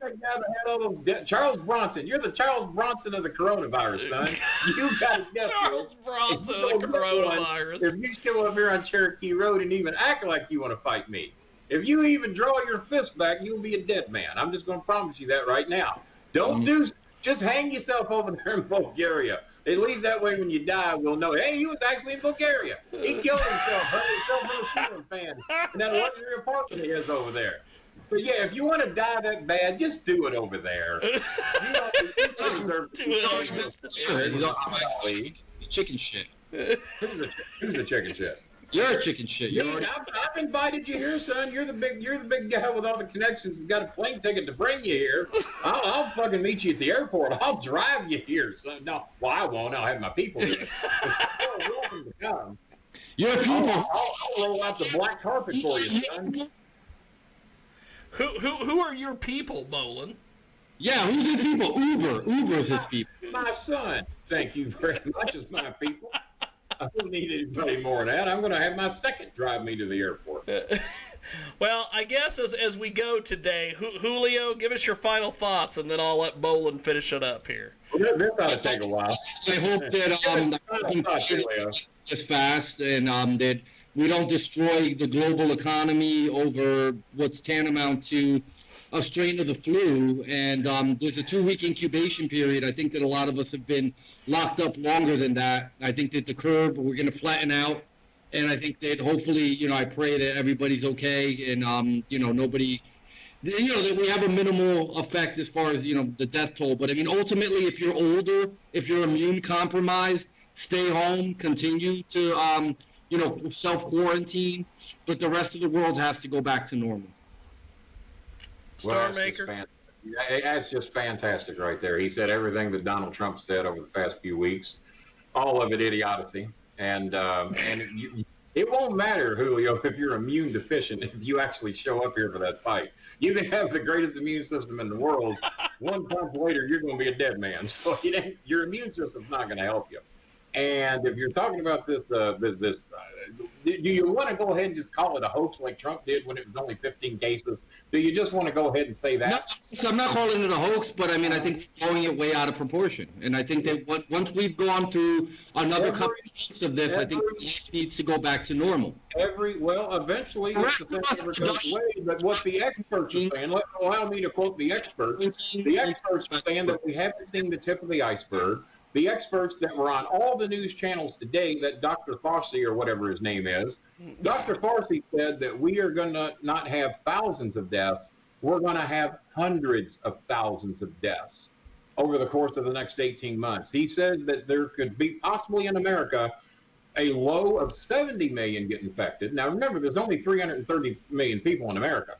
that guy that had all those Charles Bronson. You're the Charles Bronson of the coronavirus, son. You got a death Charles wish. Bronson of the coronavirus. If you show up here on Cherokee Road and even act like you want to fight me, if you even draw your fist back, you'll be a dead man. I'm just going to promise you that right now. Just hang yourself over there in Bulgaria. At least that way when you die, we'll know, hey, he was actually in Bulgaria. He killed himself, hurt himself with a ceiling fan in that luxury apartment he has over there. But yeah, if you want to die that bad, just do it over there. You don't deserve It's chicken shit. Who's a chicken shit? You're a chicken shit. I've invited you here, son. You're the big guy with all the connections. He's got a plane ticket to bring you here. I'll fucking meet you at the airport. I'll drive you here, son. No, well, I won't. I'll have my people here. You're welcome to come. Your people. I'll roll out the black carpet for you, son. Who are your people, Bollin? Yeah, who's his people? Uber's his people. My son. Thank you very much. It's my people. I don't need anybody more than that. I'm going to have my second drive me to the airport. Well, I guess as we go today, Julio, give us your final thoughts, and then I'll let Bollin finish it up here. Well, this ought to take a while. I hope that just fast and that we don't destroy the global economy over what's tantamount to a strain of the flu, and there's a 2-week incubation period. I think that a lot of us have been locked up longer than that. I think that the curve, we're going to flatten out, and I think that hopefully, I pray that everybody's okay, and, nobody, that we have a minimal effect as far as, the death toll. But, I mean, ultimately, if you're older, if you're immune compromised, stay home, continue to, self-quarantine, but the rest of the world has to go back to normal. Starmaker? That's just fantastic right there. He said everything that Donald Trump said over the past few weeks, all of it idiocy. And it won't matter, Julio, if you're immune deficient, if you actually show up here for that fight. You can have the greatest immune system in the world. One punch later, you're going to be a dead man. So your immune system's not going to help you. And if you're talking about this, do you want to go ahead and just call it a hoax like Trump did when it was only 15 cases? Do you just want to go ahead and say that? No, so I'm not calling it a hoax, but I mean, I think blowing it way out of proportion. And I think that once we've gone through another couple of weeks of this, I think it needs to go back to normal. Eventually, it's the thing never goes away. But what the experts are saying, allow me to quote the experts. The experts are saying that we haven't seen the tip of the iceberg. The experts that were on all the news channels today, that Dr. Fauci or whatever his name is, Dr. Fauci said that we are going to not have thousands of deaths. We're going to have hundreds of thousands of deaths over the course of the next 18 months. He says that there could be possibly in America a low of 70 million get infected. Now, remember, there's only 330 million people in America.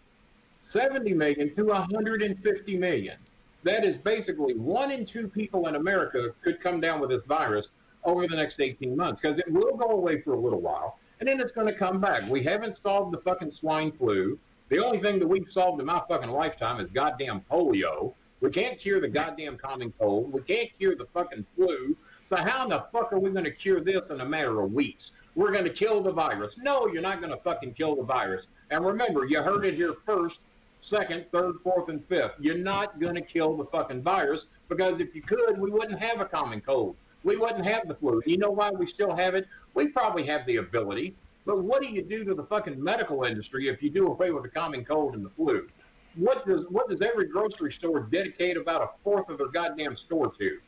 70 million to 150 million. That is basically 1 in 2 people in America could come down with this virus over the next 18 months, because it will go away for a little while, and then it's going to come back. We haven't solved the fucking swine flu. The only thing that we've solved in my fucking lifetime is goddamn polio. We can't cure the goddamn common cold. We can't cure the fucking flu. So how in the fuck are we going to cure this in a matter of weeks? We're going to kill the virus. No, you're not going to fucking kill the virus. And remember, you heard it here first, second, third, fourth, and fifth. You're not going to kill the fucking virus, because if you could, we wouldn't have a common cold. We wouldn't have the flu. You know why we still have it? We probably have the ability, but what do you do to the fucking medical industry if you do away with the common cold and the flu? What does every grocery store dedicate about a fourth of their goddamn store to?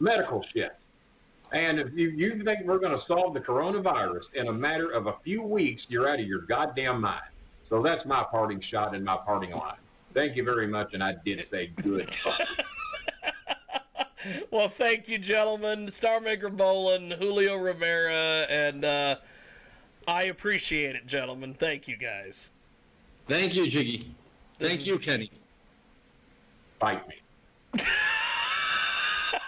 Medical shit. And if you think we're going to solve the coronavirus in a matter of a few weeks, you're out of your goddamn mind. So that's my parting shot and my parting line. Thank you very much, and I did say good. Well, thank you, gentlemen. Starmaker Bollin, Julio Rivera, and I appreciate it, gentlemen. Thank you, guys. Thank you, Jiggy. Thank you, Kenny. Bite me.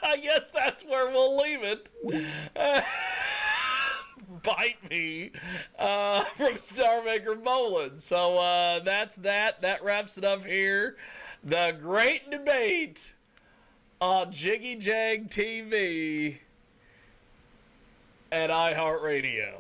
I guess that's where we'll leave it. Bite me from Starmaker Bollin. So that's that. That wraps it up here. The great debate on Jiggy Jag TV and iHeartRadio.